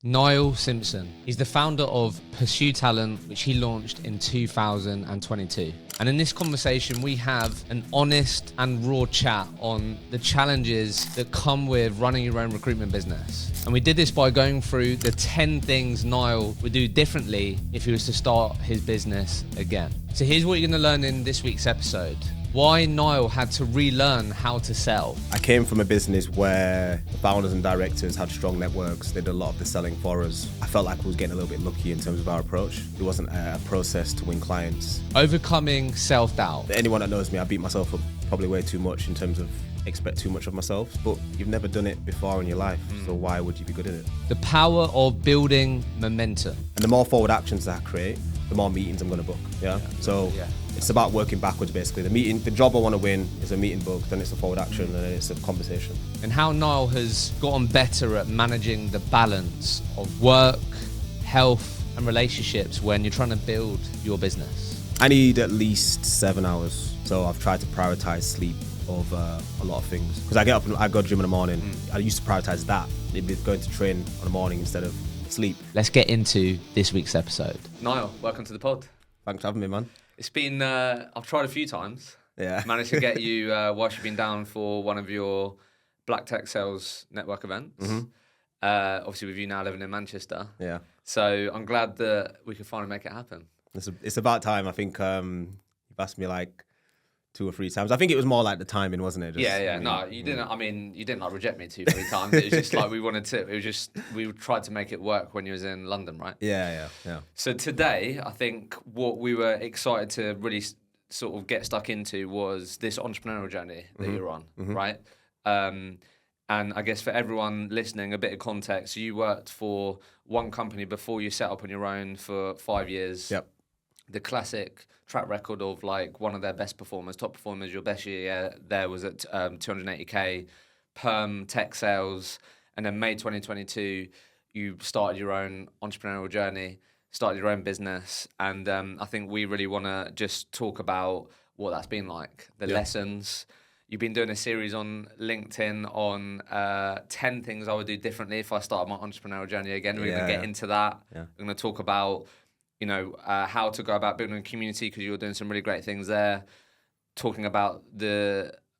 Niall Simpson. He's the founder of Pursue Talent, which he launched in 2022. And in this conversation, we have an honest and raw chat on the challenges that come with running your own recruitment business. And we did this by going through the 10 things Niall would do differently if he was to start his business again. So here's what you're going to learn in this week's episode. Why Niall had to relearn how to sell. I came from a business where the founders and directors had strong networks. They did a lot of the selling for us. I felt like we was getting a little bit lucky in terms of our approach. It wasn't a process to win clients. Overcoming self-doubt. Anyone that knows me, I beat myself up probably way too much in terms of expect too much of myself, but you've never done it before in your life, so why would you be good at it? The power of building momentum. And the more forward actions that I create, the more meetings I'm going to book. So it's about working backwards basically. The job I want to win is a meeting book, then it's a forward action, and then it's a conversation. And how Niall has gotten better at managing the balance of work, health, and relationships when you're trying to build your business. I need at least 7 hours, so I've tried to prioritize sleep over a lot of things. Because I get up and I go to the gym in the morning. I used to prioritize that. It'd be going to train in the morning instead of sleep. Let's get into this week's episode. Niall, welcome to the pod. Thanks for having me, man. It's been, I've tried a few times. Yeah. Managed to get you whilst you've been down for one of your Black Tech Sales Network events. Obviously with you now living in Manchester. Yeah. So I'm glad that we could finally make it happen. It's about time. I think you've asked me like 2 or 3 times. I think it was more like the timing, wasn't it? No, you didn't. I mean, you didn't like reject me 2 or 3 times. It was just like we tried to make it work when you was in London, right? Yeah. So today, I think what we were excited to really sort of get stuck into was this entrepreneurial journey that you're on, right? And I guess for everyone listening, a bit of context, you worked for one company before you set up on your own for 5 years. Yep. The classic track record of like one of their best performers, top performers, your best year there was at 280k, perm, tech sales, and then May 2022, you started your own entrepreneurial journey, started your own business, and I think we really want to just talk about what that's been like, the lessons. You've been doing a series on LinkedIn on 10 things I would do differently if I started my entrepreneurial journey again. We're going to get into that. Yeah. We're going to talk about how to go about building a community because you're doing some really great things there. Talking about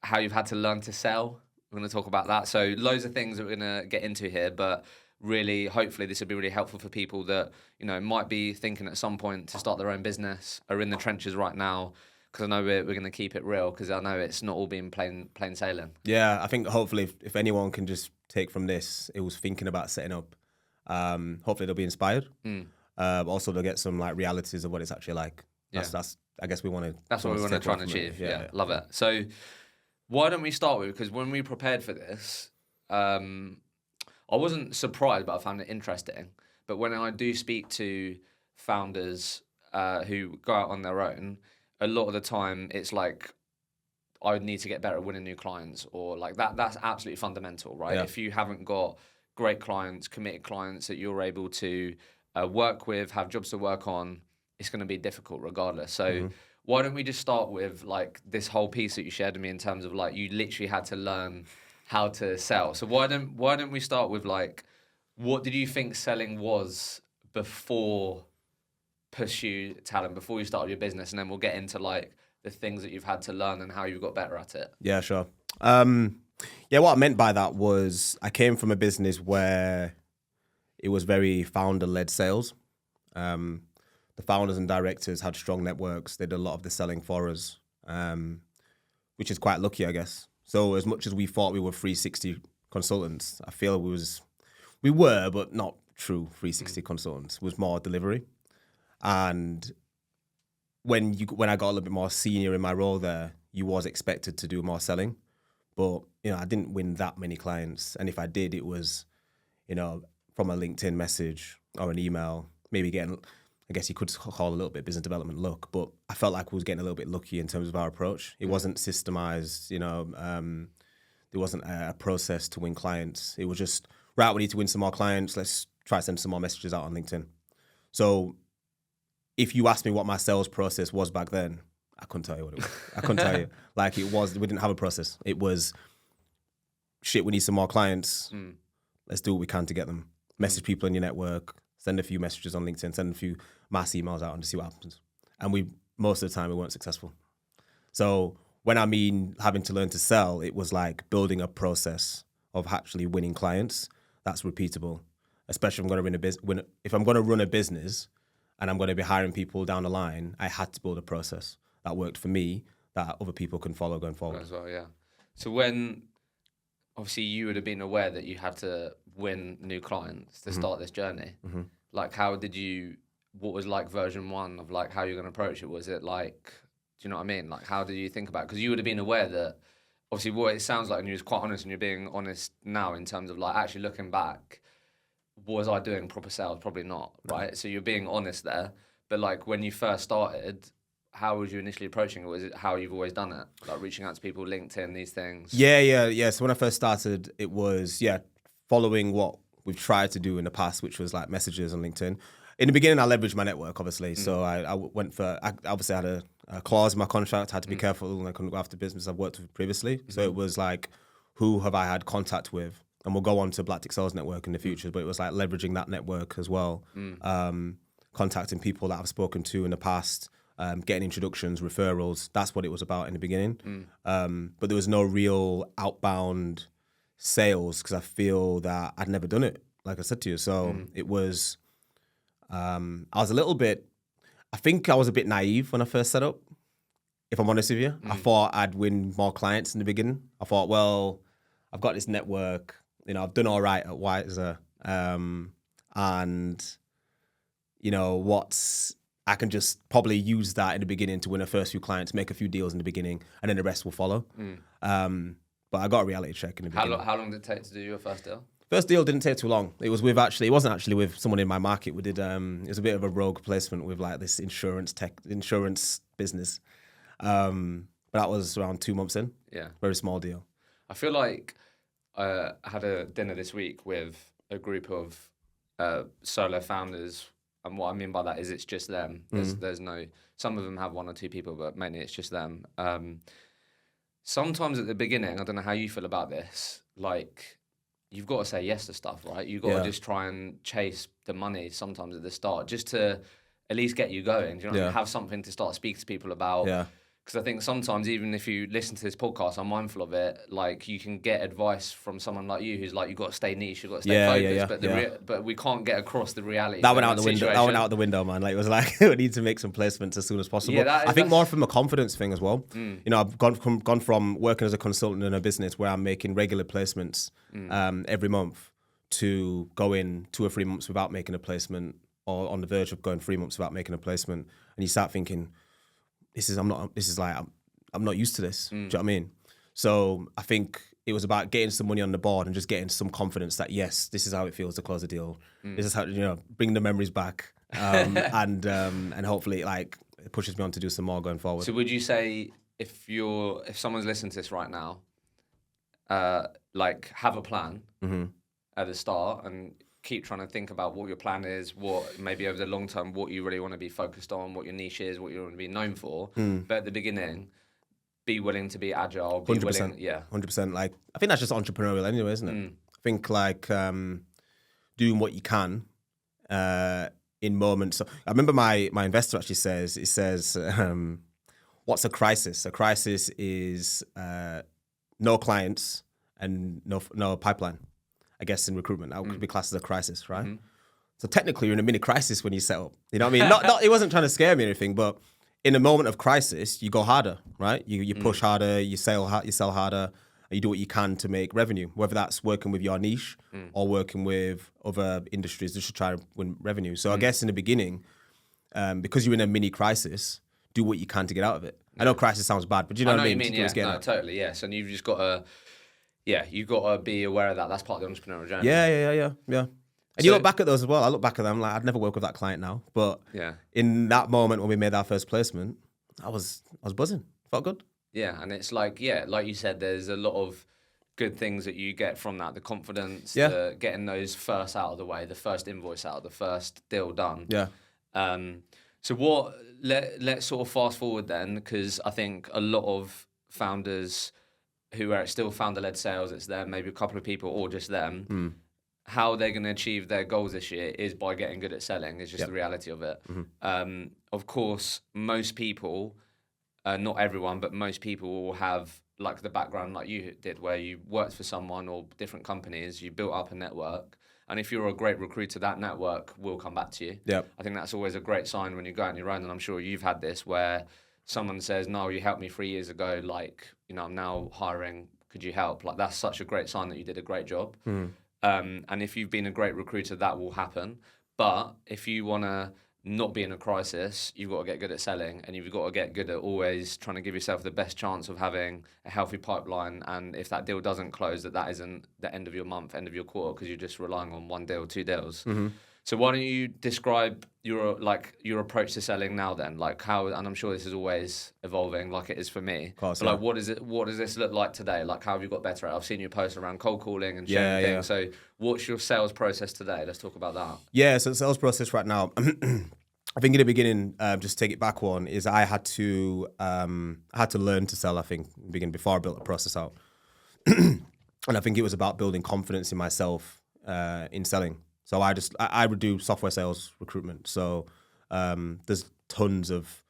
how you've had to learn to sell. We're going to talk about that. So loads of things that we're going to get into here, but really, hopefully this will be really helpful for people that, might be thinking at some point to start their own business, are in the trenches right now. Because I know we're going to keep it real because I know it's not all being plain sailing. Yeah, I think hopefully if anyone can just take from this, it was thinking about setting up, hopefully they'll be inspired. Also, they'll get some like realities of what it's actually like. That's I guess we want to. That's what we want to try and achieve. Yeah, love it. So, why don't we start with? Because when we prepared for this, I wasn't surprised, but I found it interesting. But when I do speak to founders who go out on their own, a lot of the time it's like I would need to get better at winning new clients, or like that. That's absolutely fundamental, right? Yeah. If you haven't got great clients, committed clients that you're able to work with, have jobs to work on, it's going to be difficult regardless. So why don't we just start with like this whole piece that you shared with me in terms of like you literally had to learn how to sell. So why don't we start with like what did you think selling was before Pursue Talent, before you started your business, and then we'll get into like the things that you've had to learn and how you've got better at it. Yeah, sure. What I meant by that was I came from a business where it was very founder-led sales. The founders and directors had strong networks. They did a lot of the selling for us, which is quite lucky, I guess. So as much as we thought we were 360 consultants, I feel we were, but not true 360 consultants. It was more delivery. And when I got a little bit more senior in my role there, you was expected to do more selling. But, I didn't win that many clients. And if I did, it was, from a LinkedIn message or an email, maybe getting, I guess you could call a little bit business development luck, but I felt like we was getting a little bit lucky in terms of our approach. It wasn't systemized, there wasn't a process to win clients. It was just, right, we need to win some more clients. Let's try to send some more messages out on LinkedIn. So if you asked me what my sales process was back then, I couldn't tell you what it was. I couldn't tell you. Like we didn't have a process. It was, shit, we need some more clients. Let's do what we can to get them. message people in your network, send a few messages on LinkedIn, send a few mass emails out and see what happens. And most of the time we weren't successful. So when I mean having to learn to sell, it was like building a process of actually winning clients that's repeatable. Especially if I'm going to if I'm going to run a business and I'm going to be hiring people down the line, I had to build a process that worked for me that other people can follow going forward. As well, yeah. So when obviously you would have been aware that you had to win new clients to start this journey. Like, what was like version 1 of like how you're going to approach it? Was it like, do you know what I mean? Like, how did you think about it? Because you would have been aware that obviously what it sounds like, and you was quite honest, and you're being honest now in terms of like actually looking back, was I doing proper sales? Probably not, right? So you're being honest there. But like when you first started, how was you initially approaching it? Was it how you've always done it? Like reaching out to people, LinkedIn, these things? Yeah. So when I first started, it was, following what we've tried to do in the past, which was like messages on LinkedIn. In the beginning, I leveraged my network, obviously. So I obviously had a clause in my contract, had to be careful, and I couldn't go after business I've worked with previously. So it was like, who have I had contact with? And we'll go on to Black Tick Sales Network in the future, but it was like leveraging that network as well. Contacting people that I've spoken to in the past, getting introductions, referrals. That's what it was about in the beginning. But there was no real outbound sales because I feel that I'd never done it, like I said to you. So it was, I was I think I was a bit naive when I first set up, if I'm honest with you. I thought I'd win more clients in the beginning. I thought, well, I've got this network, I've done all right at Wiser. And, I can just probably use that in the beginning to win a first few clients, make a few deals in the beginning, and then the rest will follow. But I got a reality check in the beginning. How long did it take to do your first deal? First deal didn't take too long. It wasn't actually with someone in my market. We did, it was a bit of a rogue placement with like this insurance business. But that was around 2 months in. Yeah. Very small deal. I feel like I had a dinner this week with a group of solo founders. And what I mean by that is it's just them. There's no, some of them have 1 or 2 people, but mainly it's just them. Sometimes at the beginning, I don't know how you feel about this, like you've got to say yes to stuff, right? You've got to just try and chase the money sometimes at the start, just to at least get you going. Do you know what I mean? Have something to start speaking to people about. Yeah. Because I think sometimes, even if you listen to this podcast, I'm mindful of it, like you can get advice from someone like you who's like, you've got to stay niche, you've got to stay focused, but we can't get across the reality. That went out the window. That went out the window, man. Like it was like, we need to make some placements as soon as possible. Yeah, I think more from a confidence thing as well. I've gone from working as a consultant in a business where I'm making regular placements every month to going 2 or 3 months without making a placement, or on the verge of going 3 months without making a placement. And you start thinking, I'm not used to this. Do you know what I mean? So I think it was about getting some money on the board and just getting some confidence that yes, this is how it feels to close a deal. This is how bring the memories back, and hopefully like it pushes me on to do some more going forward. So would you say if someone's listening to this right now, like have a plan at the start and keep trying to think about what your plan is, what maybe over the long term, what you really want to be focused on, what your niche is, what you want to be known for. But at the beginning, be willing to be agile. 100%. 100%. Like I think that's just entrepreneurial anyway, isn't it? I think like doing what you can in moments. So I remember my investor actually says, what's a crisis? A crisis is no clients and no pipeline. I guess in recruitment, that could be classed as a crisis, right? So technically, you're in a mini crisis when you set up. You know what I mean? Not it wasn't trying to scare me or anything, but in a moment of crisis, you go harder, right? You push harder, you sell harder, and you do what you can to make revenue. Whether that's working with your niche or working with other industries just to try to win revenue. So I guess in the beginning, because you're in a mini crisis, do what you can to get out of it. I know crisis sounds bad, but you know what I mean? No, totally, yes. And you've just got to. Yeah, you've got to be aware of that. That's part of the entrepreneurial journey. Yeah. And you look back at those as well. I look back at them like I'd never work with that client now. But in that moment when we made our first placement, I was buzzing. Felt good. Yeah, and it's like, like you said, there's a lot of good things that you get from that. The confidence, getting those first out of the way, the first invoice out, the first deal done. Yeah. So let's sort of fast forward then, because I think a lot of founders who are still founder-led sales, it's them, maybe a couple of people or just them, how they're going to achieve their goals this year is by getting good at selling. It's just the reality of it. Of course, most people, not everyone, but most people will have like the background like you did, where you worked for someone or different companies, you built up a network. And if you're a great recruiter, that network will come back to you. Yeah. I think that's always a great sign when you go out on your own. And I'm sure you've had this where someone says, no, you helped me 3 years ago. Like, you know, I'm now hiring. Could you help? Like, that's such a great sign that you did a great job. And if you've been a great recruiter, that will happen. But if you want to not be in a crisis, you've got to get good at selling, and you've got to get good at always trying to give yourself the best chance of having a healthy pipeline. And if that deal doesn't close, that isn't the end of your month, end of your quarter, because you're just relying on one deal, 2 deals. So why don't you describe your approach to selling now then? Like how, and I'm sure this is always evolving like it is for me. Course, but like what does this look like today? Like how have you got better at it? I've seen you post around cold calling and sharing things. So what's your sales process today? Let's talk about that. Yeah, so the sales process right now, I think in the beginning, just take it back one, is I had to learn to sell, I think, in the beginning before I built the process out. And I think it was about building confidence in myself in selling. So I would do software sales recruitment. So there's tons of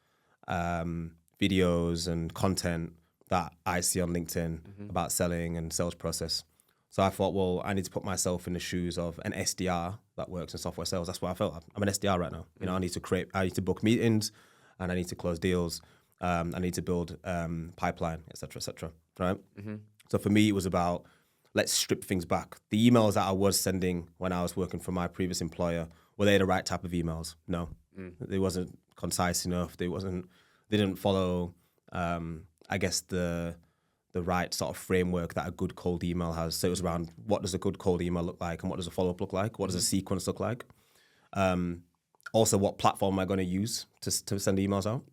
videos and content that I see on LinkedIn about selling and sales process. So I thought, well, I need to put myself in the shoes of an SDR that works in software sales. That's what I felt. I'm an SDR right now. You know, I need to book meetings, and I need to close deals. I need to build pipeline, et cetera, right? So for me, it was about, let's strip things back. The emails that I was sending when I was working for my previous employer, were they the right type of emails? No, they wasn't concise enough. They didn't follow, I guess, the right sort of framework that a good cold email has. So it was around, what does a good cold email look like, and what does a follow-up look like? What does a sequence look like? Also, what platform am I going to use to send emails out?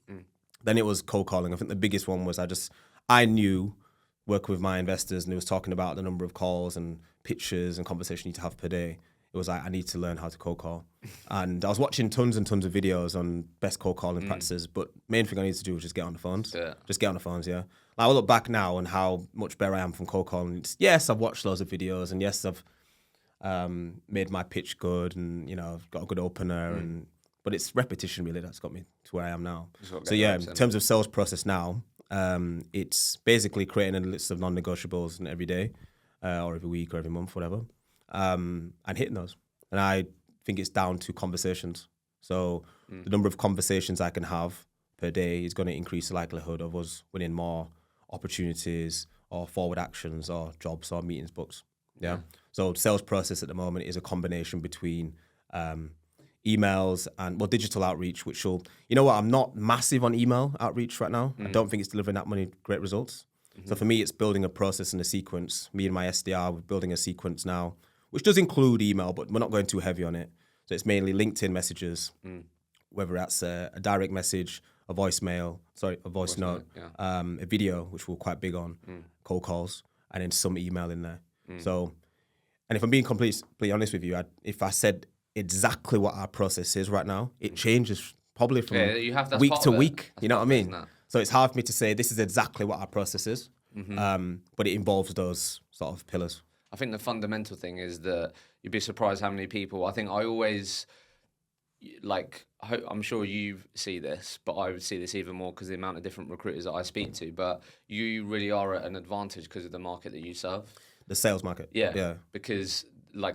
Then it was cold calling. I think the biggest one was I knew working with my investors, and it was talking about the number of calls and pitches and conversation you need to have per day. It was like, I need to learn how to cold call. And I was watching tons and tons of videos on best cold calling practices, but main thing I needed to do was just get on the phones. Yeah. Just get on the phones, yeah. Like, I look back now and how much better I am from cold calling. Yes, I've watched loads of videos, and yes, I've made my pitch good, and, you know, I've got a good opener, but it's repetition really that's got me to where I am now. So yeah, in terms of sales process now, it's basically creating a list of non-negotiables every day, or every week, or every month, whatever, and hitting those. And I think it's down to conversations. So the number of conversations I can have per day is going to increase the likelihood of us winning more opportunities or forward actions or jobs or meetings booked. Yeah. So sales process at the moment is a combination between emails and digital outreach, which will, you know what, I'm not massive on email outreach right now. I don't think it's delivering that many great results. So for me, it's building a process and a sequence. Me and my SDR, we're building a sequence now, which does include email, but we're not going too heavy on it. So it's mainly LinkedIn messages, whether that's a direct message, a voice note, a video, which we're quite big on, cold calls, and then some email in there. So, and if I'm being completely honest with you, if I said exactly what our process is right now, it changes probably from week to week. You know what I mean? So it's hard for me to say this is exactly what our process is, but it involves those sort of pillars. I think the fundamental thing is that you'd be surprised how many people, I think I always, I'm sure you see this, but I would see this even more because the amount of different recruiters that I speak to, but you really are at an advantage because of the market that you serve. The sales market. Yeah. Because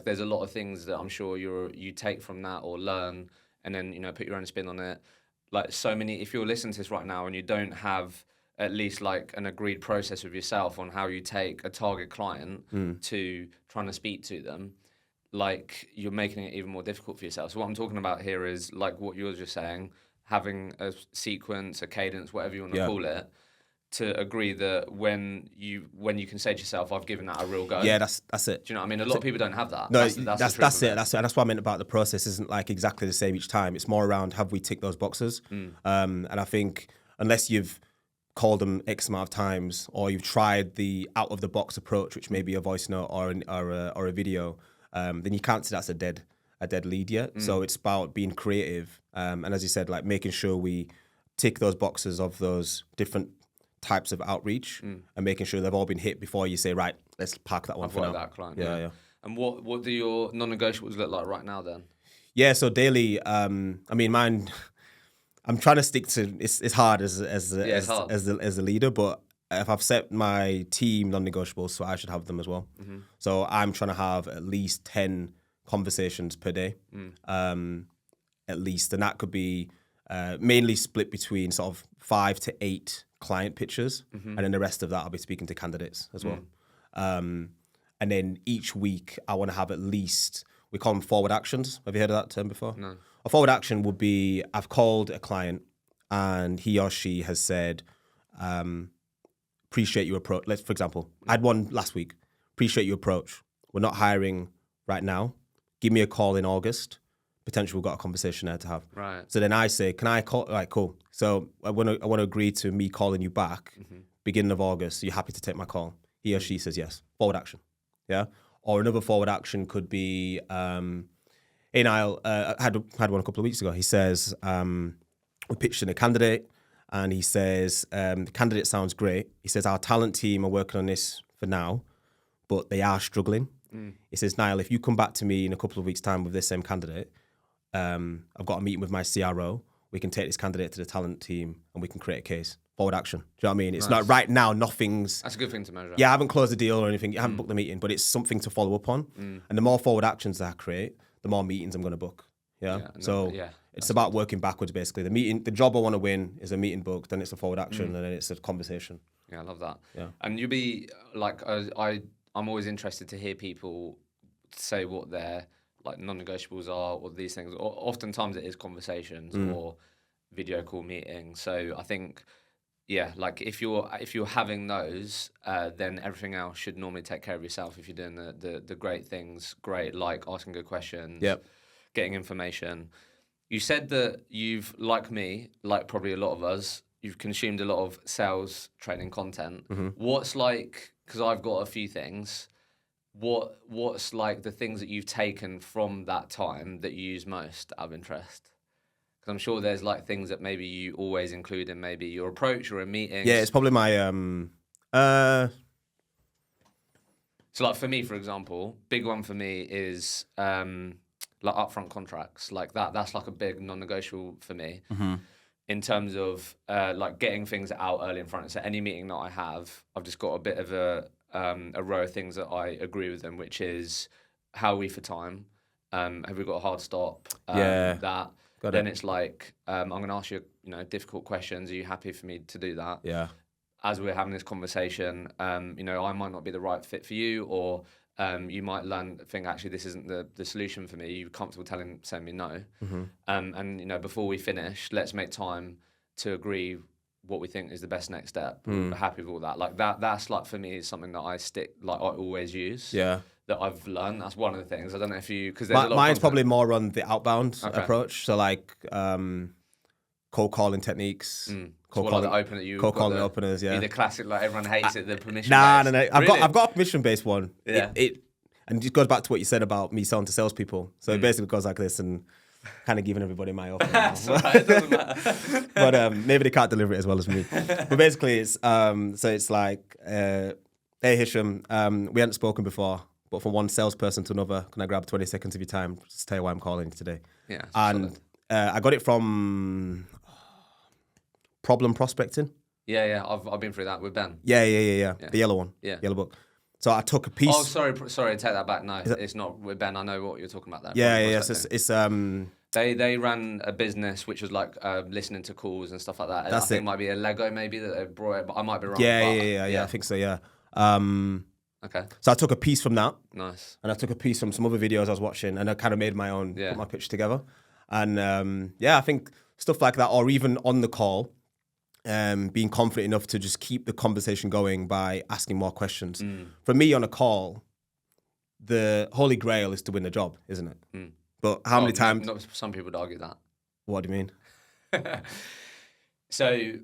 there's a lot of things that I'm sure you take from that or learn, and then, you know, put your own spin on it. Like so many, if you're listening to this right now and you don't have at least like an agreed process with yourself on how you take a target client to trying to speak to them, like you're making it even more difficult for yourself. So what I'm talking about here is like what you're just saying, having a sequence, a cadence, whatever you want to call it, to agree that when you can say to yourself, I've given that a real go. Yeah, that's it. Do you know what I mean? A lot of people don't have that. No, that's it. And that's what I meant about the process isn't like exactly the same each time. It's more around, have we ticked those boxes? And I think unless you've called them X amount of times, or you've tried the out of the box approach, which may be a voice note or a video, then you can't say that's a dead lead yet. So it's about being creative, and as you said, like making sure we tick those boxes of those different types of outreach and making sure they've all been hit before you say, right, let's park that one for now. That client, yeah. And what do your non-negotiables look like right now then? Yeah, so daily, I mean, mine. I'm trying to stick to. It's hard It's hard. as a leader, but if I've set my team non-negotiables, so I should have them as well. So I'm trying to have at least 10 conversations per day, at least, and that could be mainly split between sort of 5 to 8 client pitches, and then the rest of that I'll be speaking to candidates as well. And then each week I want to have at least, we call them forward actions. Have you heard of that term before? No. A forward action would be, I've called a client and he or she has said, appreciate your approach. Let's, for example, I had one last week. Appreciate your approach. We're not hiring right now. Give me a call in August. Potentially we've got a conversation there to have. Right. So then I say, can I call? All right, cool. So I want to agree to me calling you back beginning of August. Are you happy to take my call? He or she says yes. Forward action. Yeah. Or another forward action could be, hey Niall, I had one a couple of weeks ago. He says, we're pitching a candidate and he says, the candidate sounds great. He says, our talent team are working on this for now, but they are struggling. He says, Niall, if you come back to me in a couple of weeks' time with this same candidate, I've got a meeting with my CRO. We can take this candidate to the talent team and we can create a case. Forward action. Do you know what I mean? It's not right now, nothing's... That's a good thing to measure. Yeah, I haven't closed the deal or anything. I haven't booked the meeting, but it's something to follow up on. And the more forward actions that I create, the more meetings I'm going to book. Yeah. It's about working backwards, basically. The job I want to win is a meeting booked, then it's a forward action, and then it's a conversation. Yeah, I love that. Yeah. And you'll be like, I'm always interested to hear people say what their like non-negotiables are or these things. Oftentimes it is conversations or video call meetings. So I think, yeah, like if you're having those, then everything else should normally take care of yourself. If you're doing the great things, great, like asking good questions, getting information. You said that you've, like me, like probably a lot of us, you've consumed a lot of sales training content. What's like, because I've got a few things, what's like the things that you've taken from that time that you use most out of interest? Because I'm sure there's like things that maybe you always include in maybe your approach or in meetings. Yeah, it's probably my... So like for me, for example, big one for me is like upfront contracts. Like that's like a big non-negotiable for me in terms of like getting things out early in front. So any meeting that I have, I've just got a bit of a row of things that I agree with them, which is how are we for time? Have we got a hard stop? That. Then it's like, I'm going to ask you, difficult questions. Are you happy for me to do that? Yeah. As we're having this conversation, I might not be the right fit for you, or you might think actually this isn't the solution for me. Are you comfortable saying me no? And before we finish, let's make time to agree what we think is the best next step. We're happy with all that. Like that's like for me is something that I always use. Yeah. That I've learned. That's one of the things. I don't know if you, because mine's probably more on the outbound approach. So like cold calling techniques. Cold calling openers. Yeah. The classic, like everyone hates it. The permission. No. Really? I've got a permission based one. Yeah. And it goes back to what you said about me selling to salespeople. So it basically goes like this and kind of giving everybody my offer. That's all right. It doesn't matter. But maybe they can't deliver it as well as me. But basically, it's so it's like, hey Hisham, we hadn't spoken before, but from one salesperson to another, can I grab 20 seconds of your time to tell you why I'm calling you today? Yeah. And I got it from Problem Prospecting. Yeah. I've been through that with Ben. Yeah. The yellow one. Yeah. Yellow book. So I took a piece. Oh, sorry, take that back. No, it's not with Ben. I know what you're talking about there. Yeah. So it's They ran a business which was like listening to calls and stuff like that. I think it might be a Lego maybe that they brought it, but I might be wrong. Yeah. I think so. Yeah. Okay. So I took a piece from that. Nice. And I took a piece from some other videos I was watching, and I kind of made my own, put my pitch together. And I think stuff like that, or even on the call, being confident enough to just keep the conversation going by asking more questions. For me on a call, the holy grail is to win the job, isn't it? But how many times? Some people would argue that. What do you mean? So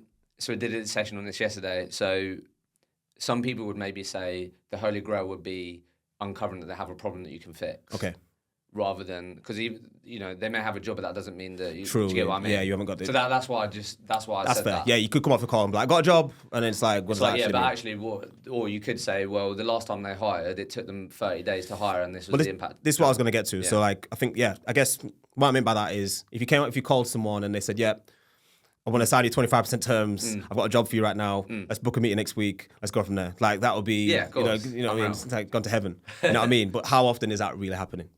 we did a session on this yesterday. So some people would maybe say the holy grail would be uncovering that they have a problem that you can fix. Okay. rather than because they may have a job, but that doesn't mean that you. True. Do you get what I mean? Yeah, you haven't got the. So that's why I That's said fair. that. Yeah, you could come off the call and be like, I got a job, and then it's like, what does that Yeah, actually but mean? actually, or you could say, well, the last time they hired, it took them 30 days to hire, and this was the impact. This is what I was going to get to. So like, I think, I guess what I mean by that is if you called someone and they said, yeah, I want to sign you 25% terms. I've got a job for you right now. Let's book a meeting next week. Let's go from there. Like that would be, of course. you know what I mean? It's like gone to heaven. You know what I mean? But how often is that really happening?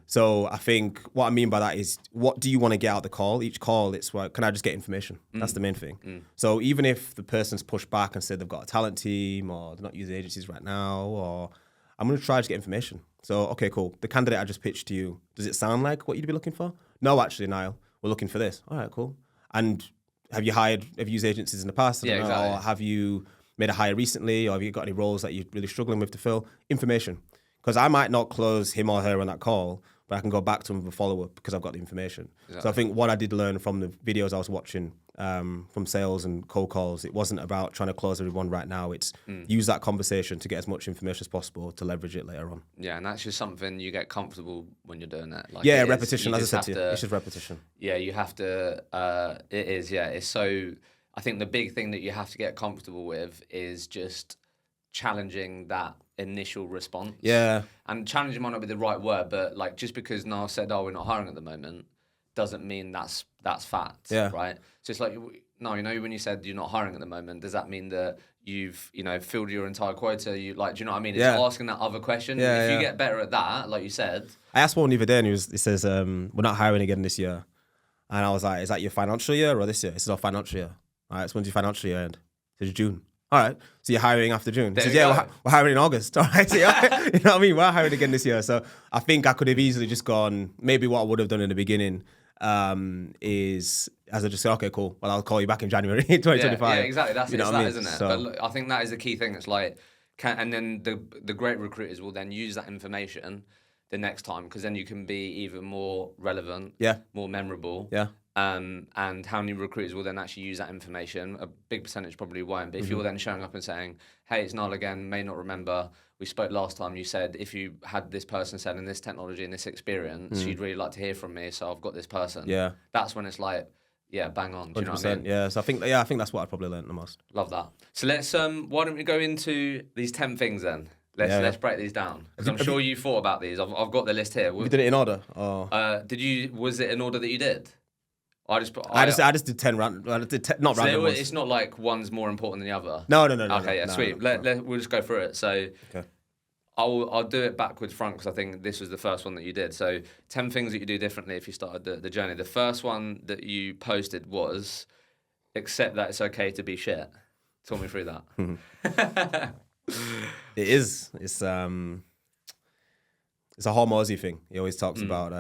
So I think what I mean by that is, what do you want to get out of the call? Each call, it's like, can I just get information? That's the main thing. So even if the person's pushed back and said they've got a talent team or they're not using agencies right now, or I'm going to try to get information. So, okay, cool. The candidate I just pitched to you, does it sound like what you'd be looking for? No, actually, Niall, we're looking for this. All right, cool. And have you used agencies in the past? Yeah, exactly. Or have you made a hire recently? Or have you got any roles that you're really struggling with to fill? Information. Because I might not close him or her on that call, but I can go back to him with a follow-up because I've got the information. Exactly. So I think what I did learn from the videos I was watching from sales and cold calls, it wasn't about trying to close everyone right now. It's use that conversation to get as much information as possible to leverage it later on. Yeah, and that's just something you get comfortable when you're doing that. Like Repetition, as I said to you. It's just repetition. Yeah, you have to, it is, yeah. It's so, I think the big thing that you have to get comfortable with is just challenging that initial response. Yeah. And challenging might not be the right word, but like just because Niall said, we're not hiring at the moment, doesn't mean that's fact. Yeah. Right? So it's like, no, when you said you're not hiring at the moment, does that mean that you've, filled your entire quota? Do you know what I mean? It's asking that other question. Yeah, if you get better at that, like you said. I asked one the other day and he says, we're not hiring again this year. And I was like, is that your financial year or this year? He says, financial year. All right, so when's your financial year end? He says, June. All right, so you're hiring after June. He says, we're hiring in August. All right, so you know what I mean? We're hiring again this year. So I think I could have easily just gone, maybe what I would have done in the beginning is, as I just said, okay, cool. Well, I'll call you back in January 2025. Yeah, exactly. That's isn't it? So, but look, I think that is the key thing. It's like, and then the great recruiters will then use that information the next time because then you can be even more relevant, more memorable. Yeah. And how many recruiters will then actually use that information? A big percentage probably won't. But if you're then showing up and saying, hey, it's Niall again, may not remember, we spoke last time, you said if you had this person selling this technology and this experience, you'd really like to hear from me, so I've got this person. Yeah. That's when it's like, bang on. Do you know what I mean? Yeah, so I think that's what I probably learned the most. Love that. So let's, why don't we go into these 10 things then? Let's break these down. Because I'm sure you thought about these. I've got the list here. We did it in order? Or? Was it in order that you did? I just did 10 random. Not so random. It's not like one's more important than the other. No. Okay, sweet. We'll just go through it. So, okay. I'll do it backwards front because I think this was the first one that you did. So 10 things that you do differently if you started the journey. The first one that you posted was accept that it's okay to be shit. Talk me through that. It is. It's a Hormozy thing. He always talks about.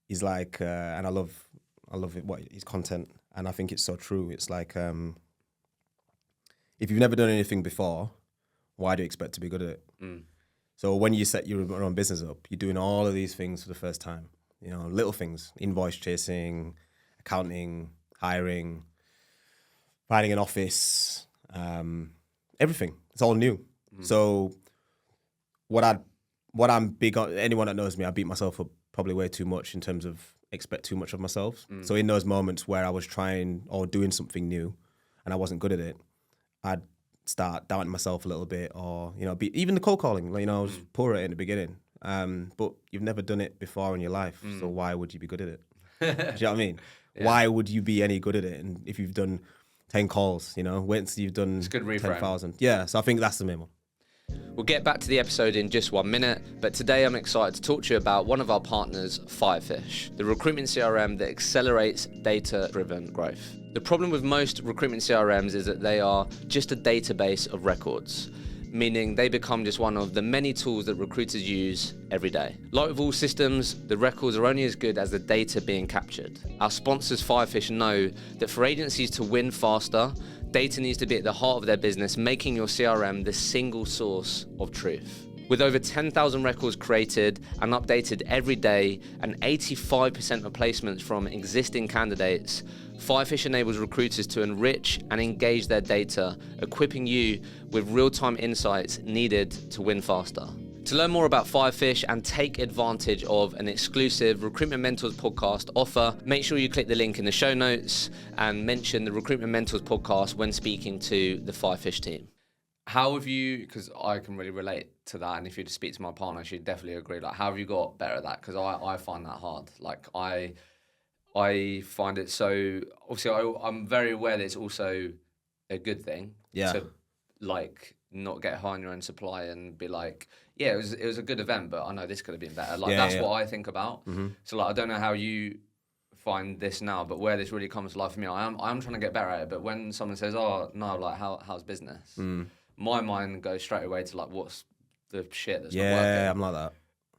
He's like, and I love it, what his content, and I think it's so true. It's like, if you've never done anything before, why do you expect to be good at it? So when you set your own business up, you're doing all of these things for the first time. Little things: invoice chasing, accounting, hiring, finding an office, everything. It's all new. So what I'm big on, anyone that knows me, I beat myself up probably way too much in terms of expect too much of myself. So in those moments where I was trying or doing something new and I wasn't good at it, I'd start doubting myself a little bit, or even the cold calling. I was poor at it in the beginning, but you've never done it before in your life, so why would you be good at it? Do you know what I mean? Yeah. Why would you be any good at it? And if you've done 10 calls, once you've done 10,000, so I think that's the main one. We'll get back to the episode in just 1 minute, but today I'm excited to talk to you about one of our partners, Firefish, the recruitment CRM that accelerates data-driven growth. The problem with most recruitment CRMs is that they are just a database of records, meaning they become just one of the many tools that recruiters use every day. Like with all systems, the records are only as good as the data being captured. Our sponsors, Firefish, know that for agencies to win faster, data needs to be at the heart of their business, making your CRM the single source of truth. With over 10,000 records created and updated every day and 85% of placements from existing candidates, Firefish enables recruiters to enrich and engage their data, equipping you with real-time insights needed to win faster. To learn more about Firefish and take advantage of an exclusive Recruitment Mentors podcast offer, make sure you click the link in the show notes and mention the Recruitment Mentors podcast when speaking to the Firefish team. How have you, because I can really relate to that, and if you speak to my partner, she'd definitely agree, like, how have you got better at that? Because I find that hard. Like, I find it so, obviously, I'm very aware that it's also a good thing to, like, not get high on your own supply and be like, yeah, it was a good event, but I know this could have been better. Like, that's what I think about. Mm-hmm. So, like, I don't know how you find this now, but where this really comes to life for me, I'm trying to get better at it. But when someone says, oh, no, like, how's business? My mind goes straight away to, like, what's the shit that's not working? Yeah, I'm like that.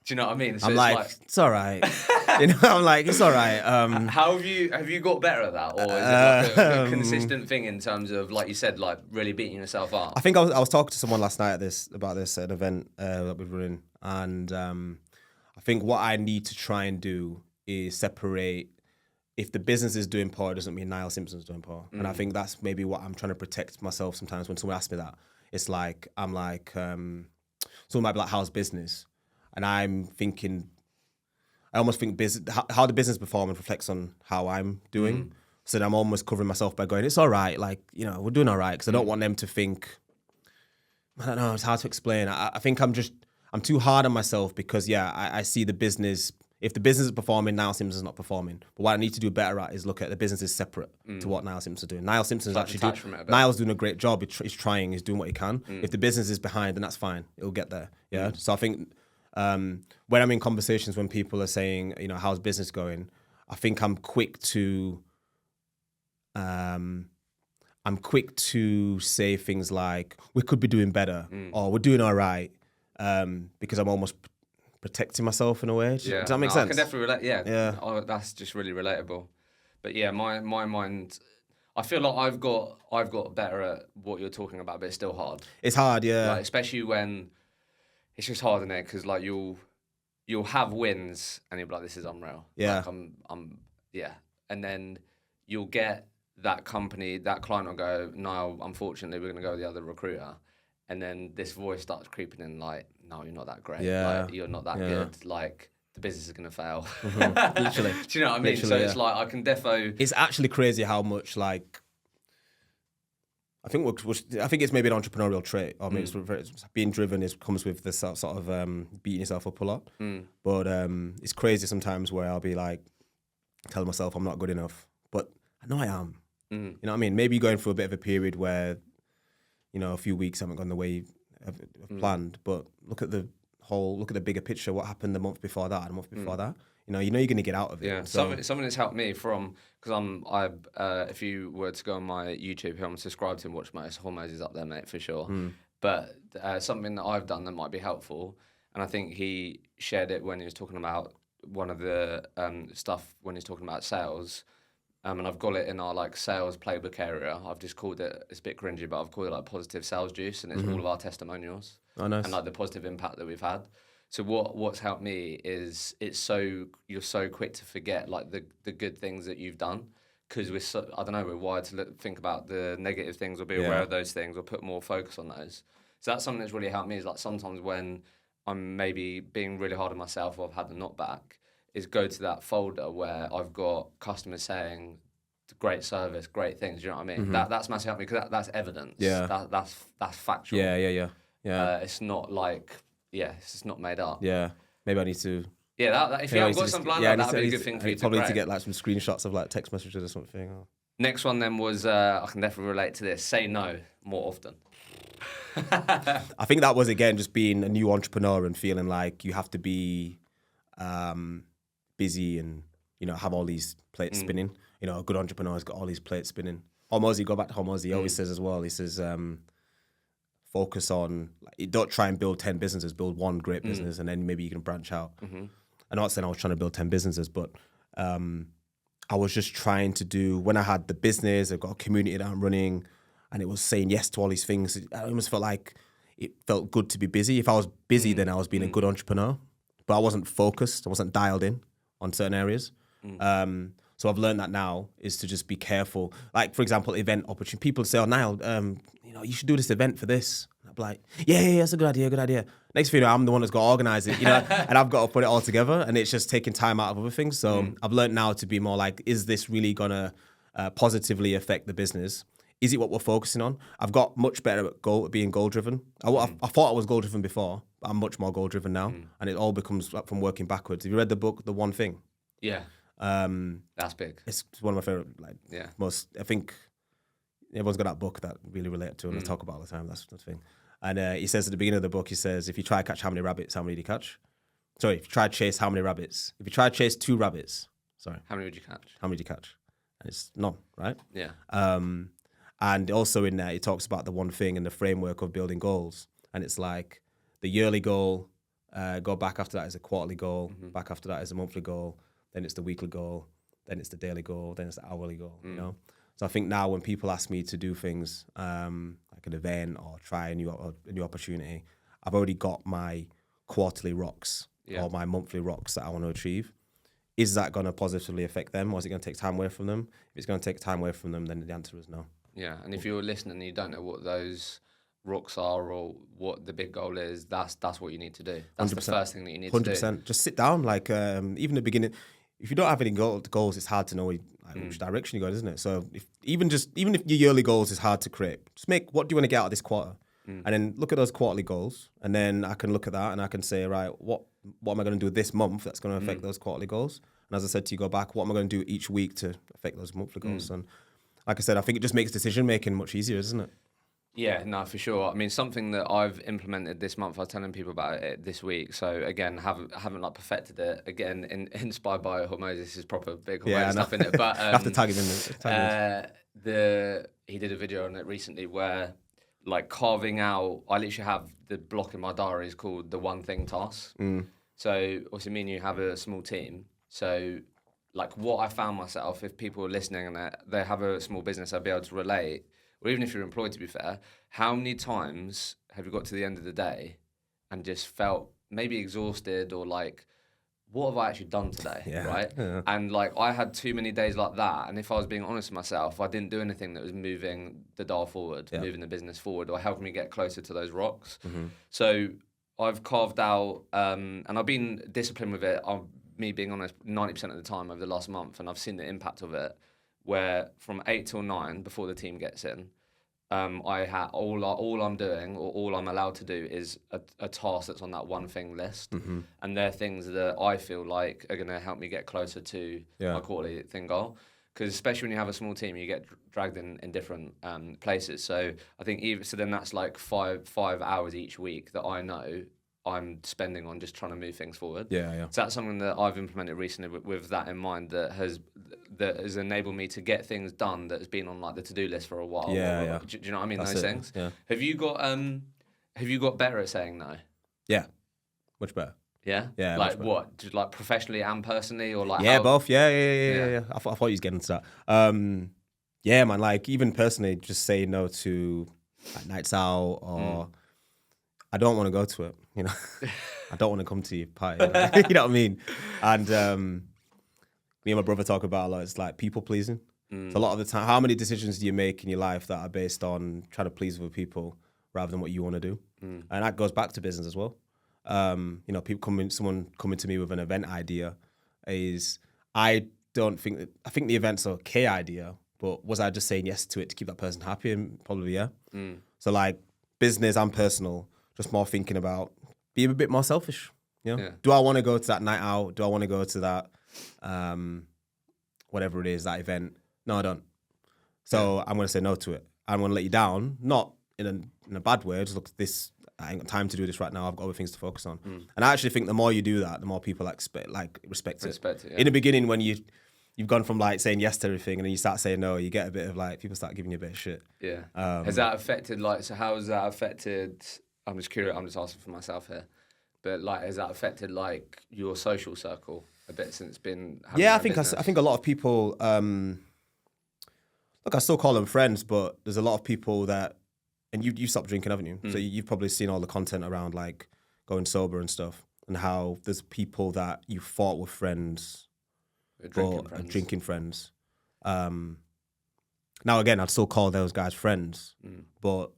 Do you know what I mean? So I'm like, it's all right. I'm like, it's all right. How have you got better at that, or is it like a consistent thing in terms of, like you said, like really beating yourself up? I think I was talking to someone last night about this at an event that we're running, and I think what I need to try and do is separate. If the business is doing poor, it doesn't mean Niall Simpson's doing poor, and I think that's maybe what I'm trying to protect myself sometimes when someone asks me that. It's like someone might be like, "How's business?" And I'm thinking, I almost think how the business performance reflects on how I'm doing. So then I'm almost covering myself by going, it's all right. Like, we're doing all right. Because I don't want them to think, I don't know, it's hard to explain. I think I'm too hard on myself because, I see the business. If the business is performing, Niall Simpson's not performing. But what I need to do better at is look at the business is separate to what Niall Simpson's doing. Niall Simpson's Niall's doing a great job. He's trying, he's doing what he can. If the business is behind, then that's fine. It'll get there. Yeah. So I think, when I'm in conversations, when people are saying, how's business going, I think I'm quick to say things like, we could be doing better or we're doing all right, because I'm almost protecting myself in a way. Does that make sense? I can definitely relate. Yeah. Oh, that's just really relatable. But yeah, my mind, I feel like I've got better at what you're talking about, but it's still hard. It's hard, yeah. Like, especially when it's just hard in there, because like you'll have wins and you'll be like, this is unreal. Yeah. Like, and then you'll get that company, that client will go, no, unfortunately, we're going to go with the other recruiter. And then this voice starts creeping in like, no, you're not that great. Yeah. Like, you're not that good. Like, the business is going to fail. Literally. Do you know what I mean? Literally, so it's like, I can defo... It's actually crazy how much, like, I think it's maybe an entrepreneurial trait, or maybe it's being driven comes with this sort of beating yourself up a lot. But it's crazy sometimes where I'll be like, telling myself I'm not good enough, but I know I am. You know what I mean? Maybe going through a bit of a period where, a few weeks haven't gone the way I've planned, but look at the bigger picture. What happened the month before that and the month before that? You're going to get out of it. Yeah, so. something that's helped me because if you were to go on my YouTube, who I'm subscribed to and watch most, Hormones is up there, mate, for sure. But something that I've done that might be helpful, and I think he shared it when he was talking about one of the stuff when he's talking about sales. And I've got it in our like sales playbook area. I've just called it, it's a bit cringy, but I've called it like positive sales juice, and it's all of our testimonials. Oh, nice. And like the positive impact that we've had. So what's helped me is you're so quick to forget like the good things that you've done, because we're wired to think about the negative things or be aware of those things or put more focus on those. So that's something that's really helped me, is like sometimes when I'm maybe being really hard on myself or I've had the knockback, is go to that folder where I've got customers saying great service, great things. You know what I mean? That's massive help me, because that's evidence. Yeah, that's factual. Yeah. It's not like it's just not made up. Yeah, maybe I need to. Yeah, if you haven't got something like that, that'd be a good thing for you to probably need to get like some screenshots of like text messages or something. Next one then was I can definitely relate to this. Say no more often. I think that was again just being a new entrepreneur and feeling like you have to be busy and have all these plates spinning. A good entrepreneur's got all these plates spinning. Hormozy, go back to Hormozy. He always says as well. He says focus on, don't try and build 10 businesses. Build one great business, and then maybe you can branch out. I'm not saying I was trying to build 10 businesses, but I was just trying to do, when I had the business, I've got a community that I'm running, and it was saying yes to all these things. I almost felt like it felt good to be busy. If I was busy, then I was being a good entrepreneur, but I wasn't focused. I wasn't dialed in on certain areas. So I've learned that now is to just be careful. Like, for example, event opportunity. People say, oh, Niall, you should do this event for this. I'd be like, yeah, that's a good idea. Next thing you know, I'm the one that's got to organize it, and I've got to put it all together, and it's just taking time out of other things. So I've learned now to be more like, is this really gonna positively affect the business? Is it what we're focusing on? I've got much better at being goal driven. I thought I was goal driven before, but I'm much more goal driven now, and it all becomes from working backwards. Have you read the book, The One Thing? Yeah. That's big. It's one of my favorite, most. I think everyone's got that book that really relate to, and I talk about all the time. That's the thing. And he says at the beginning of the book, he says, if you try to catch how many rabbits, how many do you catch? Sorry, if you try to chase how many rabbits? If you try to chase 2 rabbits, sorry. How many would you catch? How many do you catch? And it's none, right? Yeah. And also in there, he talks about the one thing and the framework of building goals. And it's like the yearly goal, go back after that is a quarterly goal, back after that is a monthly goal, then it's the weekly goal, then it's the daily goal, then it's the hourly goal, you know? So I think now when people ask me to do things like an event or try a new opportunity, I've already got my quarterly rocks or my monthly rocks that I want to achieve. Is that going to positively affect them, or is it going to take time away from them? If it's going to take time away from them, then the answer is no. Yeah, and if you're listening and you don't know what those rocks are or what the big goal is, that's what you need to do. That's 100%. The first thing that you need to do. 100%. Just sit down. Like even the beginning, if you don't have any goals, it's hard to know which direction you go, isn't it? So even if your yearly goals is hard to create, just what do you want to get out of this quarter? And then look at those quarterly goals, and then I can look at that and I can say, right, what am I going to do this month that's going to affect those quarterly goals? And as I said to you, go back, what am I going to do each week to affect those monthly goals? And like I said, I think it just makes decision making much easier, isn't it? Yeah, no, for sure. I mean, something that I've implemented this month, I was telling people about it this week. So again, haven't like perfected it. Again, inspired by Hormosis, this is proper big Hormosis stuff in it. But I have to tag him in. He did a video on it recently where like carving out. I literally have the block in my diary is called the one thing task. So obviously, me and you have a small team. So like what I found myself, if people are listening and they have a small business, I'd be able to relate. Or even if you're employed, to be fair, how many times have you got to the end of the day and just felt maybe exhausted or like, what have I actually done today, right? Yeah. And like I had too many days like that, and if I was being honest with myself, I didn't do anything that was moving the dial forward, moving the business forward, or helping me get closer to those rocks. So I've carved out, and I've been disciplined with it. Me being honest, 90% of the time over the last month, and I've seen the impact of it. Where from 8 till 9 before the team gets in, I all I'm doing or all I'm allowed to do is a task that's on that one thing list, and they're things that I feel like are going to help me get closer to my quarterly thing goal. Because especially when you have a small team, you get dragged in different places. So I think then that's like five hours each week that I know I'm spending on just trying to move things forward. Yeah. So that's something that I've implemented recently with that in mind that has enabled me to get things done that has been on like the to-do list for a while. Yeah. Do you know what I mean? That's those it. Things. Yeah. Have you got better at saying no? Yeah. Much better. Yeah. Yeah. Like what? Just like professionally and personally, or like both. Yeah. I thought you was getting to that. Yeah, man. Like even personally, just saying no to like, nights out or. I don't want to go to it, you know. I don't want to come to your party, you know what I mean? And me and my brother talk about a lot. It's like people pleasing. So a lot of the time, how many decisions do you make in your life that are based on trying to please other people rather than what you want to do? And that goes back to business as well. You know, someone coming to me with an event idea I think the event's an okay idea, but was I just saying yes to it to keep that person happy? And probably yeah. So like business and personal. Just more thinking about being a bit more selfish. You know? Yeah. Do I want to go to that night out? Do I want to go to that, whatever it is, that event? No, I don't. So I'm going to say no to it. I'm going to let you down, not in a bad way. Just look, I ain't got time to do this right now. I've got other things to focus on. And I actually think the more you do that, the more people respect it. Yeah. In the beginning, when you've gone from like saying yes to everything and then you start saying no, you get a bit of like, people start giving you a bit of shit. Yeah. Has that affected so how has that affected... I'm just curious. I'm just asking for myself here, but like, has that affected like your social circle a bit since been? Yeah, I think a lot of people. Look, I still call them friends, but there's a lot of people that, and you stopped drinking, haven't you? So you've probably seen all the content around like going sober and stuff, and how there's people that you thought were friends, drinking friends. Now again, I'd still call those guys friends, but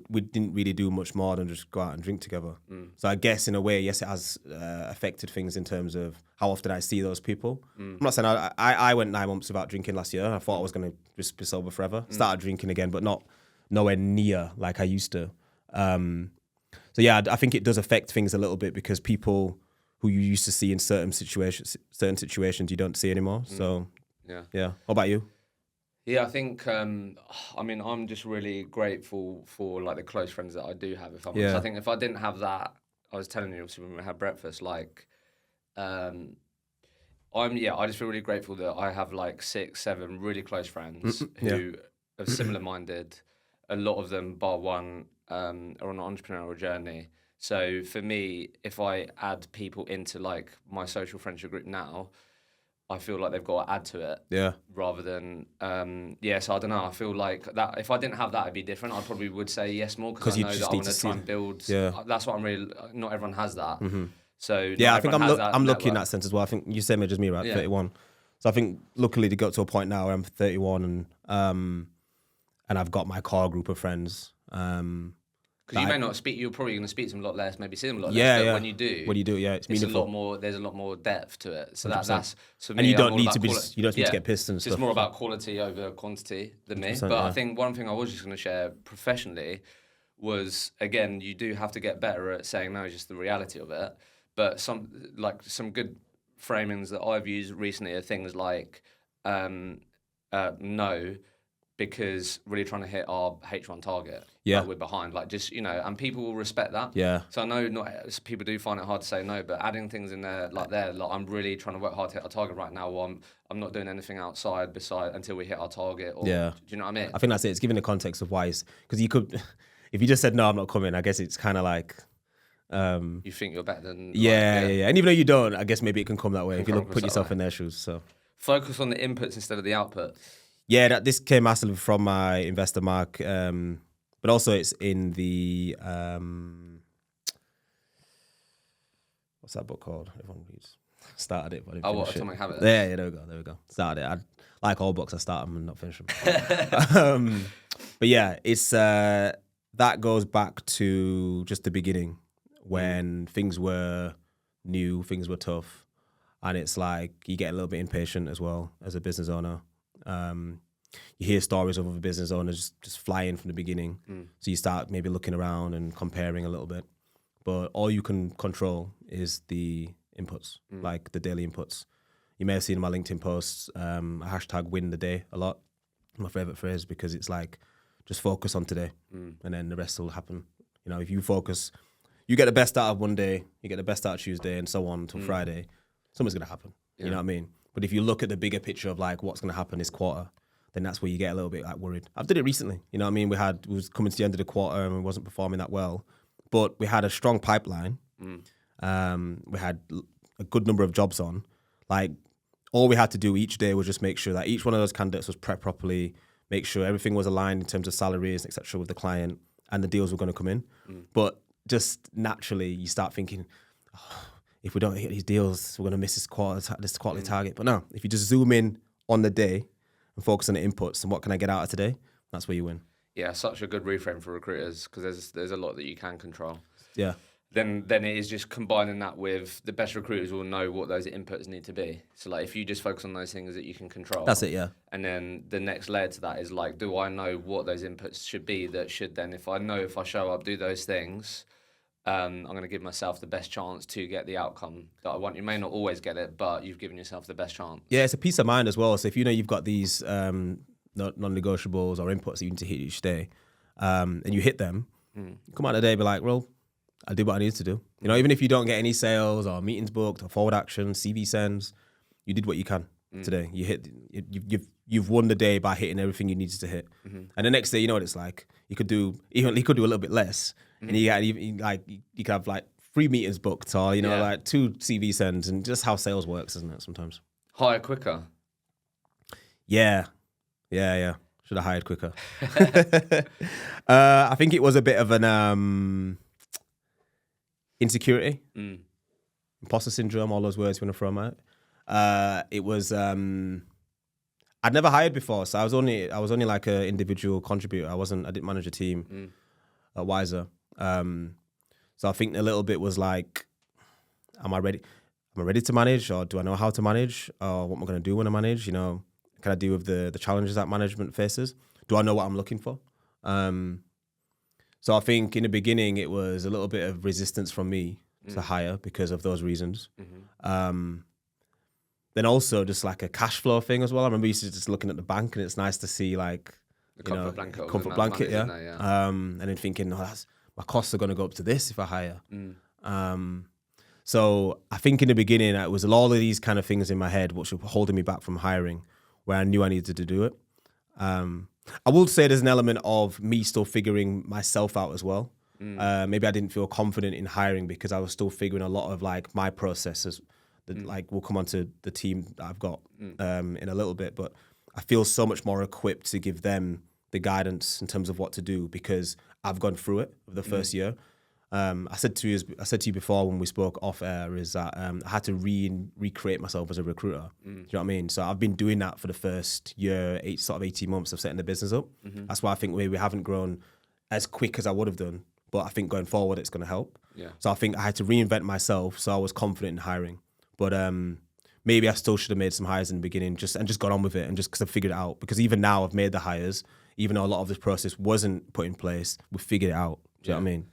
we didn't really do much more than just go out and drink together. So I guess in a way, yes, it has affected things in terms of how often I see those people. I'm not saying I went 9 months without drinking last year. I thought I was going to just be sober forever. Started drinking again, but nowhere near like I used to. So yeah, I think it does affect things a little bit because people who you used to see in certain situations you don't see anymore. So yeah. What about you? Yeah, I think, I mean, I'm just really grateful for like the close friends that I do have. If I'm honest, I think if I didn't have that, I was telling you obviously when we had breakfast, like, I just feel really grateful that I have like 6, 7 really close friends who are similar minded. A lot of them, bar one, are on an entrepreneurial journey. So for me, if I add people into like my social friendship group now, I feel like they've got to add to it. Yeah. Rather than, so I don't know. I feel like that if I didn't have that, it'd be different. I probably would say yes more because I know that I want to try and build. Yeah. That's what I'm really. Not everyone has that. So yeah, I think I'm lucky in that sense as well. I think you same age as me, right? 31. So I think luckily to get to a point now where I'm 31 and I've got my core group of friends. Because you may not speak, you're probably going to speak to them a lot less, maybe see them a lot less. But when you do, it's meaningful. A lot more. There's a lot more depth to it. So that's for me. And you don't need to be. You don't need to get pissed and stuff. It's more about quality over quantity than me. But I think one thing I was just going to share professionally was, again, you do have to get better at saying no. Just the reality of it. But some good framings that I've used recently are things like no. Because really trying to hit our H1 target, we're behind. Like just and people will respect that. Yeah. So I know not people do find it hard to say no, but adding things in there like I'm really trying to work hard to hit our target right now. Or I'm not doing anything outside until we hit our target. Or, do you know what I mean? I think that's it. It's giving the context of why. Because you could, if you just said no, I'm not coming. I guess it's kind of like. You think you're better than. Yeah. And even though you don't, I guess maybe it can come that way if you put yourself in their shoes. So. Focus on the inputs instead of the outputs. Yeah, this came massively from my investor Mark, but also it's in the what's that book called? Everyone reads. Started it, but Atomic Habits. Yeah, there we go. Started it. I like all books. I start them and not finish them. But yeah, it's that goes back to just the beginning when things were new, things were tough, and it's like you get a little bit impatient as well as a business owner. You hear stories of other business owners just flying from the beginning. So you start maybe looking around and comparing a little bit. But all you can control is the inputs, like the daily inputs. You may have seen in my LinkedIn posts, a hashtag win the day a lot. My favorite phrase because it's like, just focus on today and then the rest will happen. If you focus, you get the best out of one day, you get the best out of Tuesday and so on until Friday, something's going to happen. You know what I mean? But if you look at the bigger picture of like what's going to happen this quarter, then that's where you get a little bit like worried. I've did it recently. You know what I mean? We was coming to the end of the quarter and we wasn't performing that well, but we had a strong pipeline. We had a good number of jobs on. Like all we had to do each day was just make sure that each one of those candidates was prepped properly, make sure everything was aligned in terms of salaries, etc., with the client, and the deals were going to come in. But just naturally, you start thinking, if we don't hit these deals, we're going to miss this quarterly target. But no, if you just zoom in on the day and focus on the inputs and what can I get out of today, that's where you win. Yeah, such a good reframe for recruiters because there's a lot that you can control. Yeah. Then it is just combining that with the best recruiters will know what those inputs need to be. So like if you just focus on those things that you can control. That's it, yeah. And then the next layer to that is like, do I know what those inputs should be that should then, if I show up, do those things, I'm going to give myself the best chance to get the outcome that I want. You may not always get it, but you've given yourself the best chance. Yeah, it's a peace of mind as well. So if you've got these non-negotiables or inputs that you need to hit each day, and you hit them, come out of the day and be like, well, I did what I needed to do. Even if you don't get any sales or meetings booked or forward action, CV sends, you did what you can today. You've won the day by hitting everything you needed to hit. And the next day, you know what it's like. You could do a little bit less. And you could have like 3 meetings booked or, like 2 CV sends and just how sales works, isn't it, sometimes? Hire quicker. Yeah. Should have hired quicker. I think it was a bit of an insecurity, imposter syndrome, all those words you want to throw them out. It was, I'd never hired before. So I was only like an individual contributor. I didn't manage a team. wiser. So I think a little bit was like, am I ready? Am I ready to manage, or do I know how to manage, or what am I going to do when I manage? You know, can I deal with the challenges that management faces? Do I know what I'm looking for? So I think in the beginning it was a little bit of resistance from me to hire because of those reasons. Then also just like a cash flow thing as well. I remember used to just looking at the bank, and it's nice to see like The comfort blanket. of the comfort amount of blanket, money's in there, and then thinking, oh, my costs are going to go up to this if I hire. So I think in the beginning it was all of these kind of things in my head which were holding me back from hiring, where I knew I needed to do it. I will say there's an element of me still figuring myself out as well. Maybe I didn't feel confident in hiring because I was still figuring a lot of like my processes. Like we'll come on to the team that I've got in a little bit, but I feel so much more equipped to give them the guidance in terms of what to do because I've gone through it the first year. I said to you before when we spoke off air is that I had to recreate myself as a recruiter. Do you know what I mean? So I've been doing that for the first year, 18 months of setting the business up. That's why I think we haven't grown as quick as I would have done. But I think going forward, it's going to help. Yeah. So I think I had to reinvent myself so I was confident in hiring. But maybe I still should have made some hires in the beginning and just got on with it and just because I figured it out. Because even now I've made the hires, even though a lot of this process wasn't put in place, we figured it out. Do you know what I mean?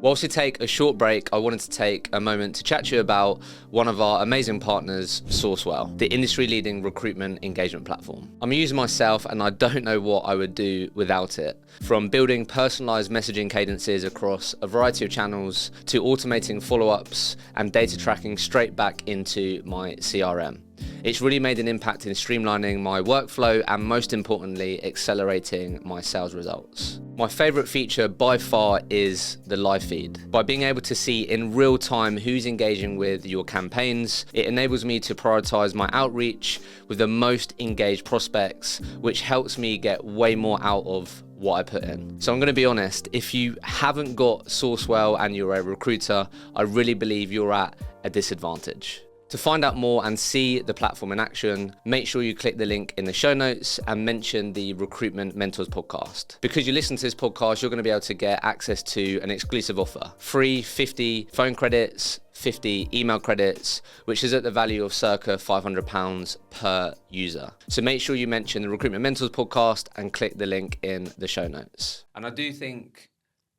Whilst we take a short break, I wanted to take a moment to chat to you about one of our amazing partners, Sourcewell, the industry-leading recruitment engagement platform. I'm a user myself and I don't know what I would do without it. From building personalized messaging cadences across a variety of channels to automating follow-ups and data tracking straight back into my CRM. It's really made an impact in streamlining my workflow and most importantly, accelerating my sales results. My favorite feature by far is the live feed. By being able to see in real time who's engaging with your campaigns, it enables me to prioritize my outreach with the most engaged prospects, which helps me get way more out of what I put in. So I'm going to be honest, if you haven't got Sourcewell and you're a recruiter, I really believe you're at a disadvantage. To find out more and see the platform in action, make sure you click the link in the show notes and mention the Recruitment Mentors podcast. Because you listen to this podcast, you're going to be able to get access to an exclusive offer. Free 50 phone credits, 50 email credits, which is at the value of circa £500 per user. So make sure you mention the Recruitment Mentors podcast and click the link in the show notes. And I do think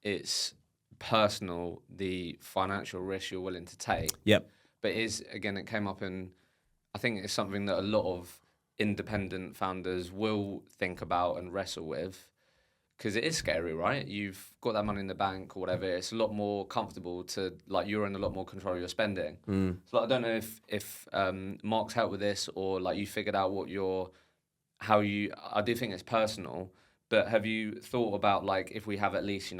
it's personal, the financial risk you're willing to take. Yep. But it came up and I think it's something that a lot of independent founders will think about and wrestle with because it is scary, right? You've got that money in the bank or whatever. It's a lot more comfortable to, like, you're in a lot more control of your spending. So like, I don't know if Mark's helped with this or like you figured out I do think it's personal, but have you thought about like if we have at least,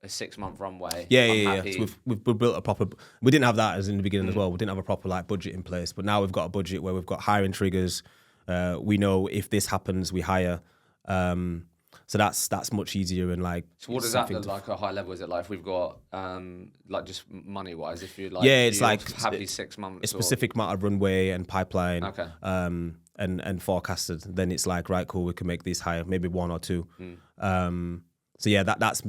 a 6-month runway? Yeah. So we've built a proper. We didn't have that as in the beginning as well. We didn't have a proper like budget in place, but now we've got a budget where we've got hiring triggers. We know if this happens, we hire. So that's much easier and like. So what does that look like at a high level? Is it like if we've got like just money wise? If you like, it's like have these 6 months. A specific amount of runway and pipeline. Okay. And forecasted. Then it's like right, cool. We can make these higher, maybe 1 or 2. So yeah, that's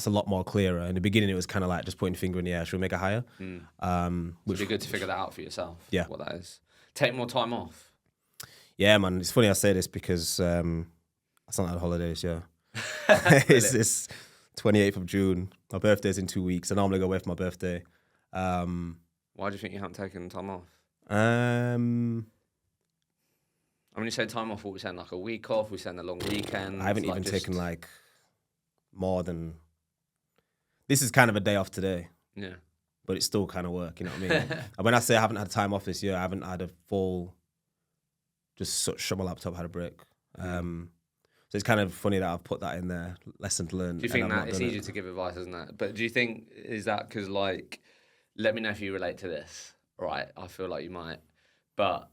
a lot more clearer. In the beginning, it was kind of like just putting a finger in the air. Should we make a hire? Which would be good to figure that out for yourself. Yeah, what that is. Take more time off. Yeah, man. It's funny I say this because I not had holidays. Yeah, it's 28th of June. My birthday's in 2 weeks. I normally go away for my birthday. Why do you think you haven't taken time off? When you say time off, what we saying, like a week off? We saying a long weekend? I haven't even taken like more than. This is kind of a day off today. Yeah. But it's still kind of work, you know what I mean? And when I say I haven't had time off this year, I haven't had a full, just shut my laptop, had a break. So it's kind of funny that I've put that in there, lesson learned. Do you think that it's easier to give advice, isn't it? But do you think, is that because like, let me know if you relate to this, right? I feel like you might. But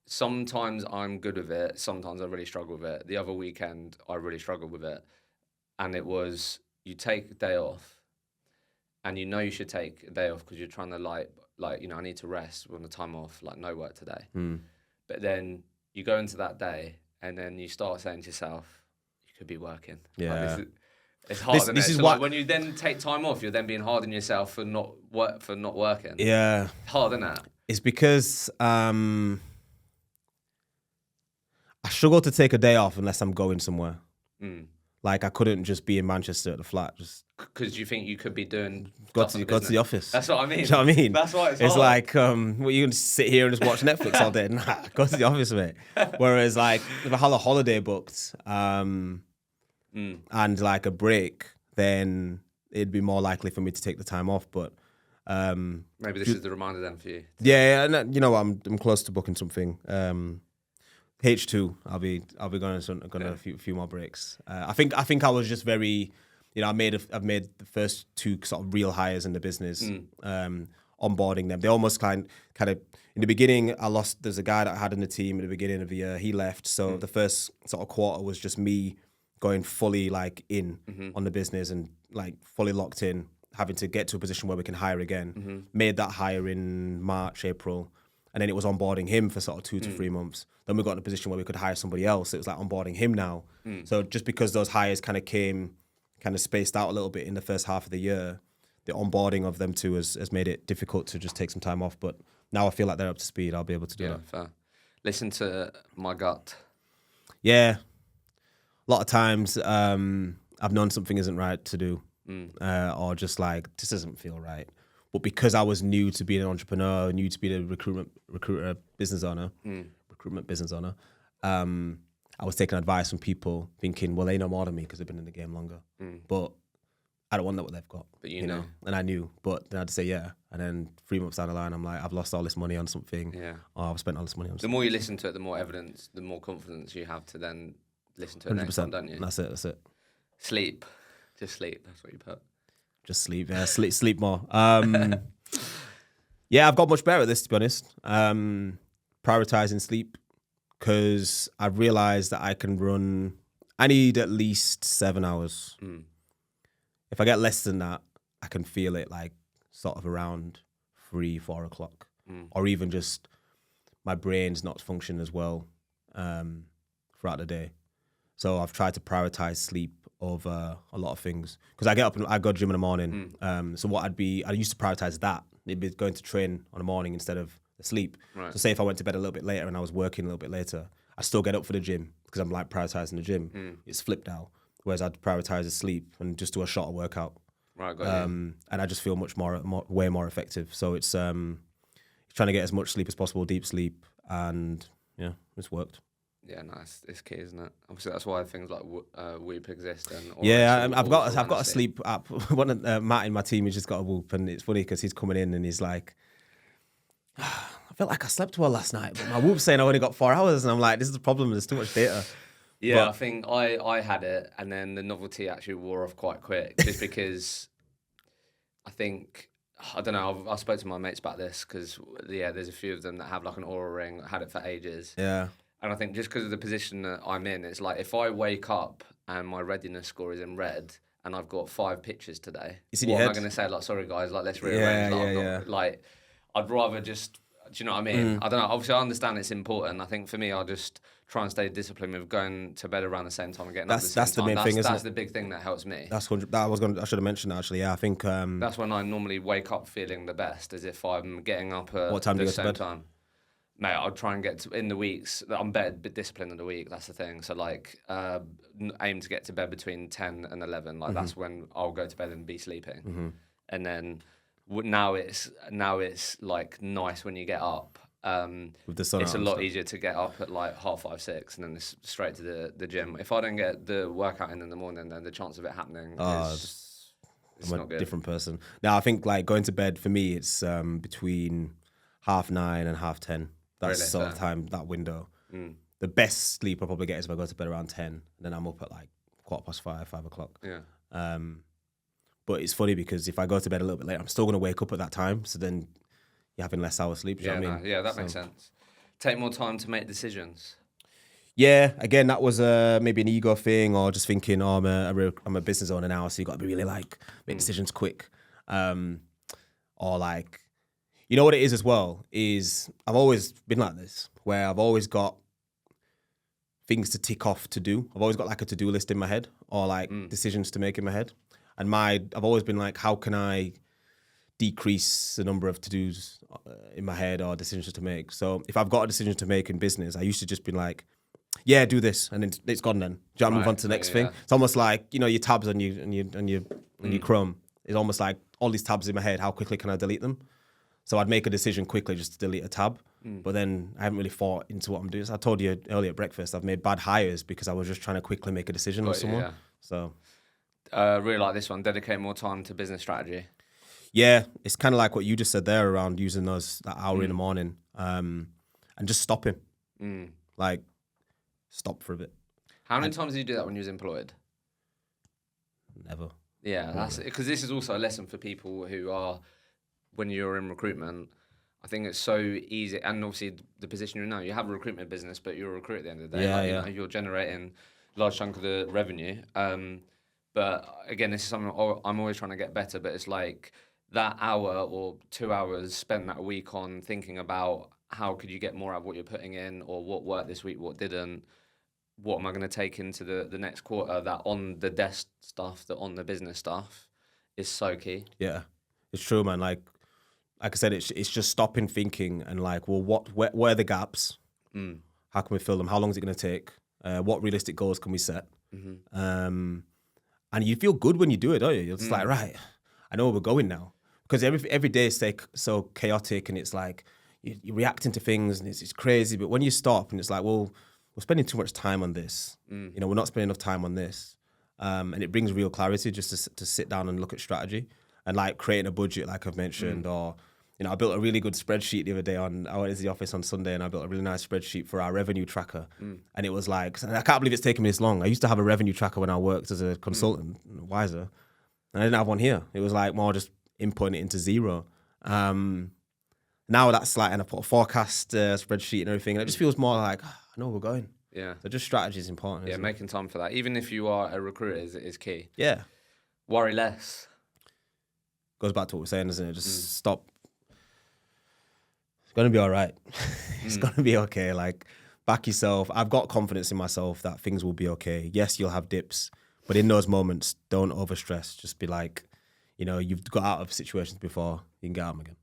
sometimes I'm good with it. Sometimes I really struggle with it. The other weekend, I really struggled with it. And it was, you take a day off and you know you should take a day off because you're trying to like, I need to rest on the time off, like no work today. But then you go into that day and then you start saying to yourself, you could be working. Yeah. It's hard, isn't this it? is So what like, when you then take time off, you're then being hard on yourself for not working. Yeah, It's hard, isn't it? it's because I struggle to take a day off unless I'm going somewhere. Like I couldn't just be in Manchester at the flat. Just because you think you could be doing go to the office. That's what I mean. Do you know what I mean? That's why it's hard. like, well, you can sit here and just watch Netflix all day. Nah, go to the office, mate. Whereas, like, if I had a holiday booked and like a break, then it'd be more likely for me to take the time off. But maybe this is the reminder then for you. yeah, and you know what? I'm close to booking something. H2, I'll be going on a few more breaks. I think I was just very, I've made the first two sort of real hires in the business, onboarding them. They almost kind of in the beginning. There's a guy that I had in the team at the beginning of the year. He left, so the first sort of quarter was just me going fully like in on the business and like fully locked in, having to get to a position where we can hire again. Made that hire in March, April. And then it was onboarding him for sort of 2 to 3 months. Then we got in a position where we could hire somebody else. It was like onboarding him now. So just because those hires kind of came kind of spaced out a little bit in the first half of the year, the onboarding of them two has made it difficult to just take some time off. But now I feel like they're up to speed. I'll be able to do that. Fair. Listen to my gut. Yeah. A lot of times I've known something isn't right to do or just like, this doesn't feel right. But because I was new to being an entrepreneur, new to being a recruitment business owner, I was taking advice from people thinking, well, they know more than me because they've been in the game longer. But I don't want what they've got. But you know. And I knew. But then I had to say, yeah. And then 3 months down the line, I'm like, I've lost all this money on something. Yeah. Or I've spent all this money on something. The more you listen to it, the more evidence, the more confidence you have to then listen to it next time, don't you? That's it. Sleep. Just sleep. That's what you put. Just sleep, yeah. Sleep more. Yeah, I've got much better at this, to be honest. Prioritizing sleep, because I've realized that I need at least 7 hours. If I get less than that, I can feel it like sort of around 3-4 o'clock, or even just my brain's not functioning as well throughout the day. So I've tried to prioritize sleep over a lot of things, because I get up and I go to gym in the morning. So I used to prioritize that. It'd be going to train on the morning instead of the sleep. Right. So say if I went to bed a little bit later and I was working a little bit later, I still get up for the gym because I'm like prioritizing the gym. It's flipped now. Whereas I'd prioritize the sleep and just do a shorter workout. Right, got you. And I just feel way more effective. So it's trying to get as much sleep as possible, deep sleep, and yeah, it's worked. Yeah, nice. It's key, isn't it? Obviously, that's why things like Whoop exist. And I've got a sleep app. One of Matt in my team has just got a Whoop, and it's funny because he's coming in and he's like, I felt like I slept well last night, but my Whoop's saying I only got 4 hours, and I'm like, this is the problem. There's too much data. Yeah, I think I had it, and then the novelty actually wore off quite quick, just because I don't know. I spoke to my mates about this because there's a few of them that have like an Aura ring. I had it for ages. Yeah. And I think just because of the position that I'm in, it's like if I wake up and my readiness score is in red and I've got 5 pitches today, what am head? I going to say? Like, sorry guys, like let's rearrange. Like, I'd rather just, do you know what I mean? I don't know. Obviously, I understand it's important. I think for me, I'll just try and stay disciplined with going to bed around the same time and getting up at the same time. That's the main thing, isn't it? That's the big thing that helps me. I should have mentioned that actually. Yeah, I think that's when I normally wake up feeling the best, as if I'm getting up at what time do you the go to same bed? time. Mate, I'll try and get to, in the weeks, I'm better disciplined in the week, that's the thing. So, like, aim to get to bed between 10 and 11. Like, that's when I'll go to bed and be sleeping. And then now it's like, nice when you get up. With the sun it's out a lot and easier to get up at, like, 5:30, 6, and then it's straight to the gym. If I don't get the workout in the morning, then the chance of it happening is I'm not a good. different person. Now, I think, like, going to bed, for me, it's between 9:30 and 10:30. That's Really? sort of time, that window. The best sleep I'll probably get is if I go to bed around 10, and then I'm up at like 5:15, 5 o'clock. Yeah. But it's funny because if I go to bed a little bit later, I'm still going to wake up at that time. So then you're having less hours sleep. Do you know what I mean? Yeah, that makes sense. Take more time to make decisions. Yeah, again, that was maybe an ego thing, or just thinking, oh, I'm a business owner now, so you got to be really like make decisions quick, or like. You know what it is as well, is I've always been like this, where I've always got things to tick off to do. I've always got like a to-do list in my head or like decisions to make in my head. And I've always been like, how can I decrease the number of to-dos in my head or decisions to make? So if I've got a decision to make in business, I used to just be like, yeah, do this, and then it's gone. Then do you move on to the next thing? It's almost like your tabs on your Chrome. It's almost like all these tabs in my head. How quickly can I delete them? So I'd make a decision quickly just to delete a tab, but then I haven't really thought into what I'm doing. So I told you earlier at breakfast, I've made bad hires because I was just trying to quickly make a decision on someone. So really like this one. Dedicate more time to business strategy. Yeah, it's kind of like what you just said there around using that hour in the morning, and just stopping. Like. Stop for a bit. How many times did you do that when you was employed? Never. Yeah, that's because this is also a lesson for people who are, when you're in recruitment, I think it's so easy. And obviously the position you're in now, you have a recruitment business, but you're a recruiter at the end of the day. You know, you're generating a large chunk of the revenue. But again, this is something I'm always trying to get better, but it's like that hour or 2 hours spent that week on thinking about how could you get more out of what you're putting in, or what worked this week, what didn't. What am I going to take into the next quarter? That on the desk stuff, that on the business stuff is so key. Yeah, it's true, man. Like I said, it's just stopping thinking and like, well, where are the gaps? How can we fill them? How long is it going to take? What realistic goals can we set? And you feel good when you do it, don't you? You're just like, right, I know where we're going now. Because every day is so chaotic, and it's like you're reacting to things and it's crazy. But when you stop and it's like, well, we're spending too much time on this. We're not spending enough time on this. And it brings real clarity just to sit down and look at strategy and like creating a budget, like I've mentioned, or, I built a really good spreadsheet the other day I went into the office on Sunday and I built a really nice spreadsheet for our revenue tracker. And it was like, I can't believe it's taken me this long. I used to have a revenue tracker when I worked as a consultant, Wiser, and I didn't have one here. It was like more just inputting it into Zero. Now that's like, and I put a forecast spreadsheet and everything, and it just feels more like, I know where we're going. Yeah. So just strategy is important. Yeah, making time for that. Even if you are a recruiter is key. Yeah. Worry less. Goes back to what we're saying, doesn't it? Just stop. It's going to be all right. It's going to be okay. Like, back yourself. I've got confidence in myself that things will be okay. Yes, you'll have dips, but in those moments, don't overstress. Just be like, you've got out of situations before, you can get out of them again.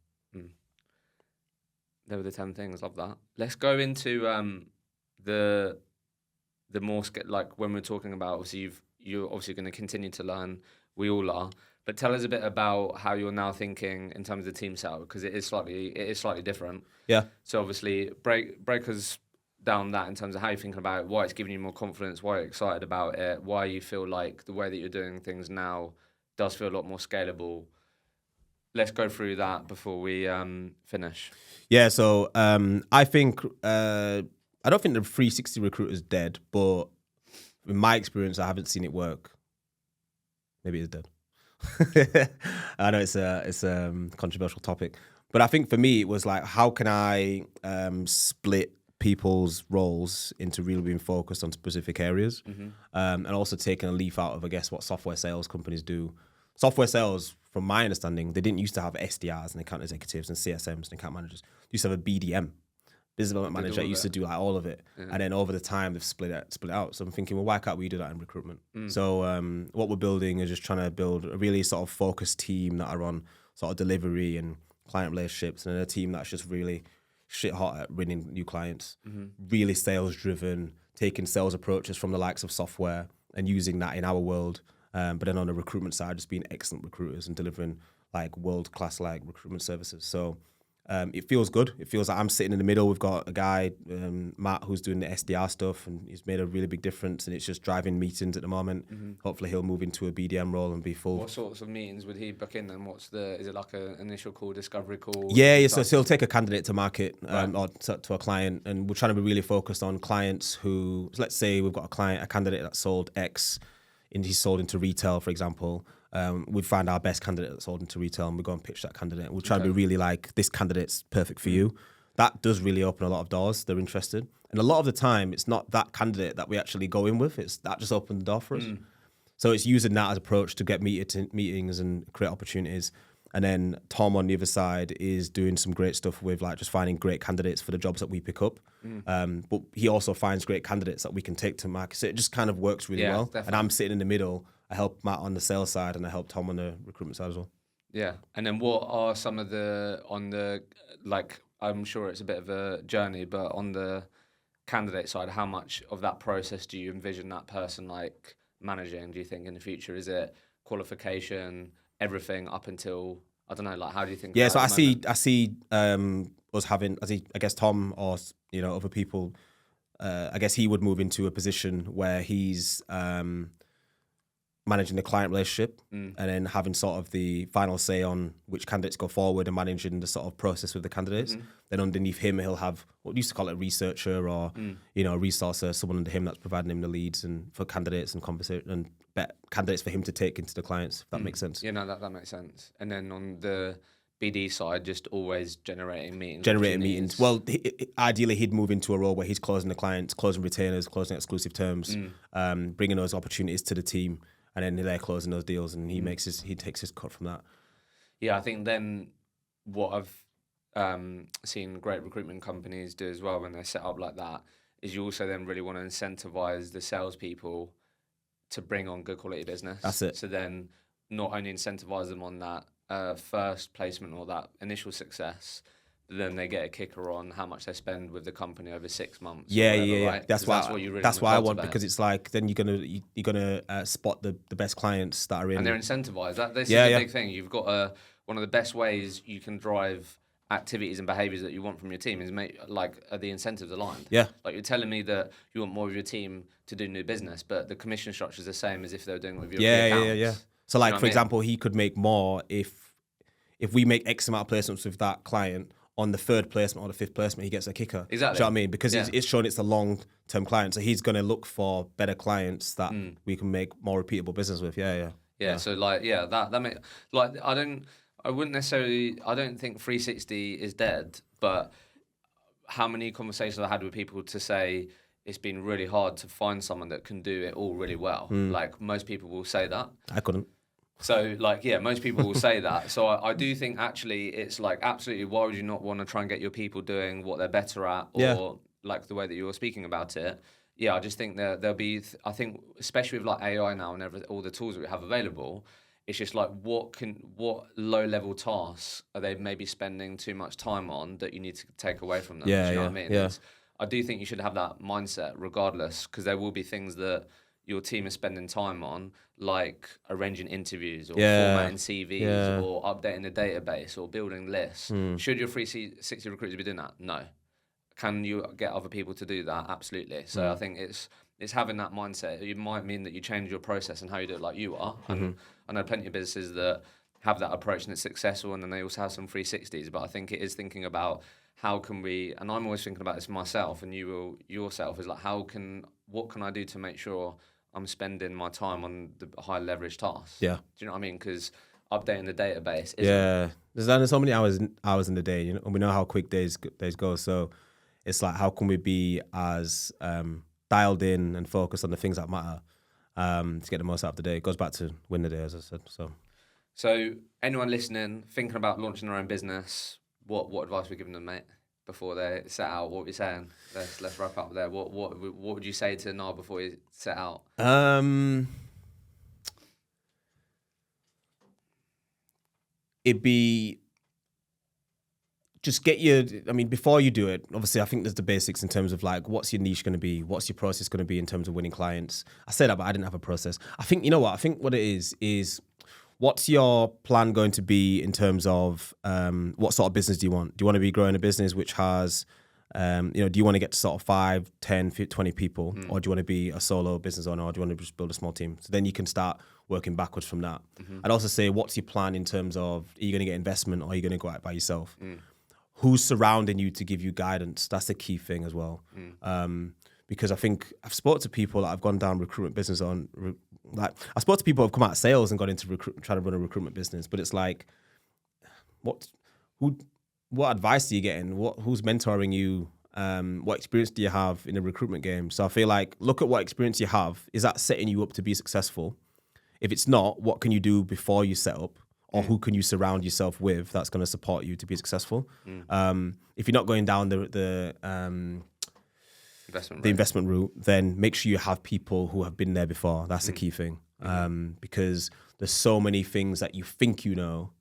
There were the 10 things. Love that. Let's go into the more like when we're talking about, obviously you're obviously going to continue to learn. We all are. But tell us a bit about how you're now thinking in terms of the team setup, because it is slightly different. Yeah. So obviously break us down that in terms of how you're thinking about it, why it's giving you more confidence, why you're excited about it, why you feel like the way that you're doing things now does feel a lot more scalable. Let's go through that before we finish. Yeah, so I think, I don't think the 360 recruiter is dead, but in my experience, I haven't seen it work. Maybe it's dead. I know it's a controversial topic, but I think for me, it was like, how can I split people's roles into really being focused on specific areas, and also taking a leaf out of, I guess, what software sales companies do. Software sales, from my understanding, they didn't used to have SDRs and account executives and CSMs and account managers. They used to have a BDM, business development manager, used to do like all of it. Yeah. And then over the time, they've split it out. So I'm thinking, well, why can't we do that in recruitment? So what we're building is just trying to build a really sort of focused team that are on sort of delivery and client relationships, and then a team that's just really shit hot at winning new clients, really sales driven, taking sales approaches from the likes of software and using that in our world. But then on the recruitment side, just being excellent recruiters and delivering like world-class like recruitment services. So it feels good. It feels like I'm sitting in the middle. We've got a guy, Matt, who's doing the SDR stuff, and he's made a really big difference, and it's just driving meetings at the moment. Hopefully he'll move into a BDM role and be full. What sorts of meetings would he book in then? Is it like an initial call, discovery call? Yeah, so he'll take a candidate to market or to a client, and we're trying to be really focused on clients who, so let's say we've got a candidate that sold X, and he's sold into retail, for example. We'd find our best candidate that's sold into retail, and we go and pitch that candidate. We'll try to be really like, this candidate's perfect for you. That does really open a lot of doors. They're interested. And a lot of the time, it's not that candidate that we actually go in with. It's that just opened the door for us. So it's using that as approach to get meetings and create opportunities. And then Tom on the other side is doing some great stuff with like just finding great candidates for the jobs that we pick up. But he also finds great candidates that we can take to market. So it just kind of works really well. Definitely. And I'm sitting in the middle. I help Matt on the sales side and I help Tom on the recruitment side as well. Yeah. And then what are some of like, I'm sure it's a bit of a journey, but on the candidate side, how much of that process do you envision that person like managing, do you think, in the future? Is it qualification, everything up until, I don't know, like how do you think? Yeah, so I see us having, I guess Tom or other people, I guess he would move into a position where he's managing the client relationship and then having sort of the final say on which candidates go forward and managing the sort of process with the candidates. Then underneath him, he'll have what we used to call it a researcher or a resourcer, someone under him that's providing him the leads and for candidates and conversation and candidates for him to take into the clients. If that makes sense. Yeah, no, that makes sense. And then on the BD side, just always generating meetings. Well, ideally, he'd move into a role where he's closing the clients, closing retainers, closing exclusive terms, bringing those opportunities to the team. And then they're closing those deals, and he takes his cut from that. Yeah, I think then what I've seen great recruitment companies do as well when they're set up like that is you also then really want to incentivize the salespeople to bring on good quality business. That's it. So then not only incentivize them on that first placement or that initial success, but then they get a kicker on how much they spend with the company over 6 months. Yeah. Right? That's what you really I want, cultivate. because it's like then you're gonna spot the best clients that are in, and they're incentivized. This is a big thing. You've got one of the best ways you can drive activities and behaviors that you want from your team is are the incentives aligned. Yeah. Like you're telling me that you want more of your team to do new business, but the commission structure is the same as if they were doing it with your accounts. Yeah. So like, for example, he could make more if we make X amount of placements with that client. On the third placement or the fifth placement, he gets a kicker. Exactly. Do you know what I mean? Because it's showing it's a long-term client. So he's going to look for better clients that we can make more repeatable business with. Yeah. So that makes, like, I don't think 360 is dead, but how many conversations I had with people to say it's been really hard to find someone that can do it all really well. Like most people will say that. I couldn't. So, most people will say that. So I do think actually it's like absolutely why would you not want to try and get your people doing what they're better at or like the way that you were speaking about it. Yeah, I just think there'll be, I think, especially with like AI now and all the tools that we have available, it's just like what low-level tasks are they maybe spending too much time on that you need to take away from them? Do you know what I mean? Yeah. I do think you should have that mindset regardless, because there will be things that your team is spending time on, like arranging interviews or formatting CVs or updating the database or building lists. Should your 360 recruiters be doing that? No. Can you get other people to do that? Absolutely. So I think it's having that mindset. It might mean that you change your process and how you do it like you are. And I know plenty of businesses that have that approach and it's successful, and then they also have some 360s. But I think it is thinking about how can we, and I'm always thinking about this myself, and you will yourself, is like what can I do to make sure I'm spending my time on the high leverage tasks? Yeah. Do you know what I mean? Because updating the database there's so many hours in the day, and we know how quick days go. So it's like, how can we be as dialed in and focused on the things that matter to get the most out of the day? It goes back to win the day, as I said. So anyone listening, thinking about launching their own business, what advice are we giving them, mate, before they set out? What are we saying? Let's wrap up there. What would you say to Niall before you set out? It'd be just before you do it, obviously I think there's the basics in terms of like, what's your niche going to be? What's your process going to be in terms of winning clients? I say that, but I didn't have a process. I think, you know what? I think what it is what's your plan going to be in terms of what sort of business do you want? Do you want to be growing a business which has, do you want to get to sort of 5, 10, 20 people, or do you want to be a solo business owner, or do you want to just build a small team? So then you can start working backwards from that. I'd also say, what's your plan in terms of, are you going to get investment, or are you going to go out by yourself? Who's surrounding you to give you guidance? That's the key thing as well. Because I think I've spoken to people that have gone down recruitment business I spoke to people who've come out of sales and got into trying to run a recruitment business, but it's like, what advice are you getting? Who's mentoring you? What experience do you have in a recruitment game? So I feel like, look at what experience you have. Is that setting you up to be successful? If it's not, what can you do before you set up? or who can you surround yourself with that's going to support you to be successful. If you're not going down the investment route, then make sure you have people who have been there before. That's the key thing. Because there's so many things that you think you know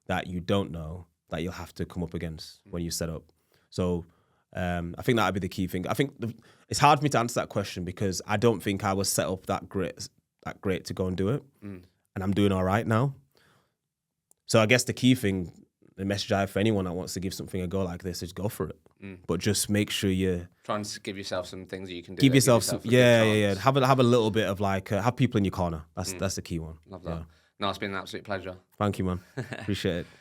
that you don't know that you'll have to come up against when you set up. So I think that would be the key thing. I think it's hard for me to answer that question because I don't think I was set up that great to go and do it. And I'm doing all right now. So I guess the key thing, the message I have for anyone that wants to give something a go like this is go for it. But just make sure you trying to give yourself some things that you can do. Give yourself some, yeah. Have a little bit of like, have people in your corner. That's the key one. Love that. No, it's been an absolute pleasure. Thank you, man. Appreciate it.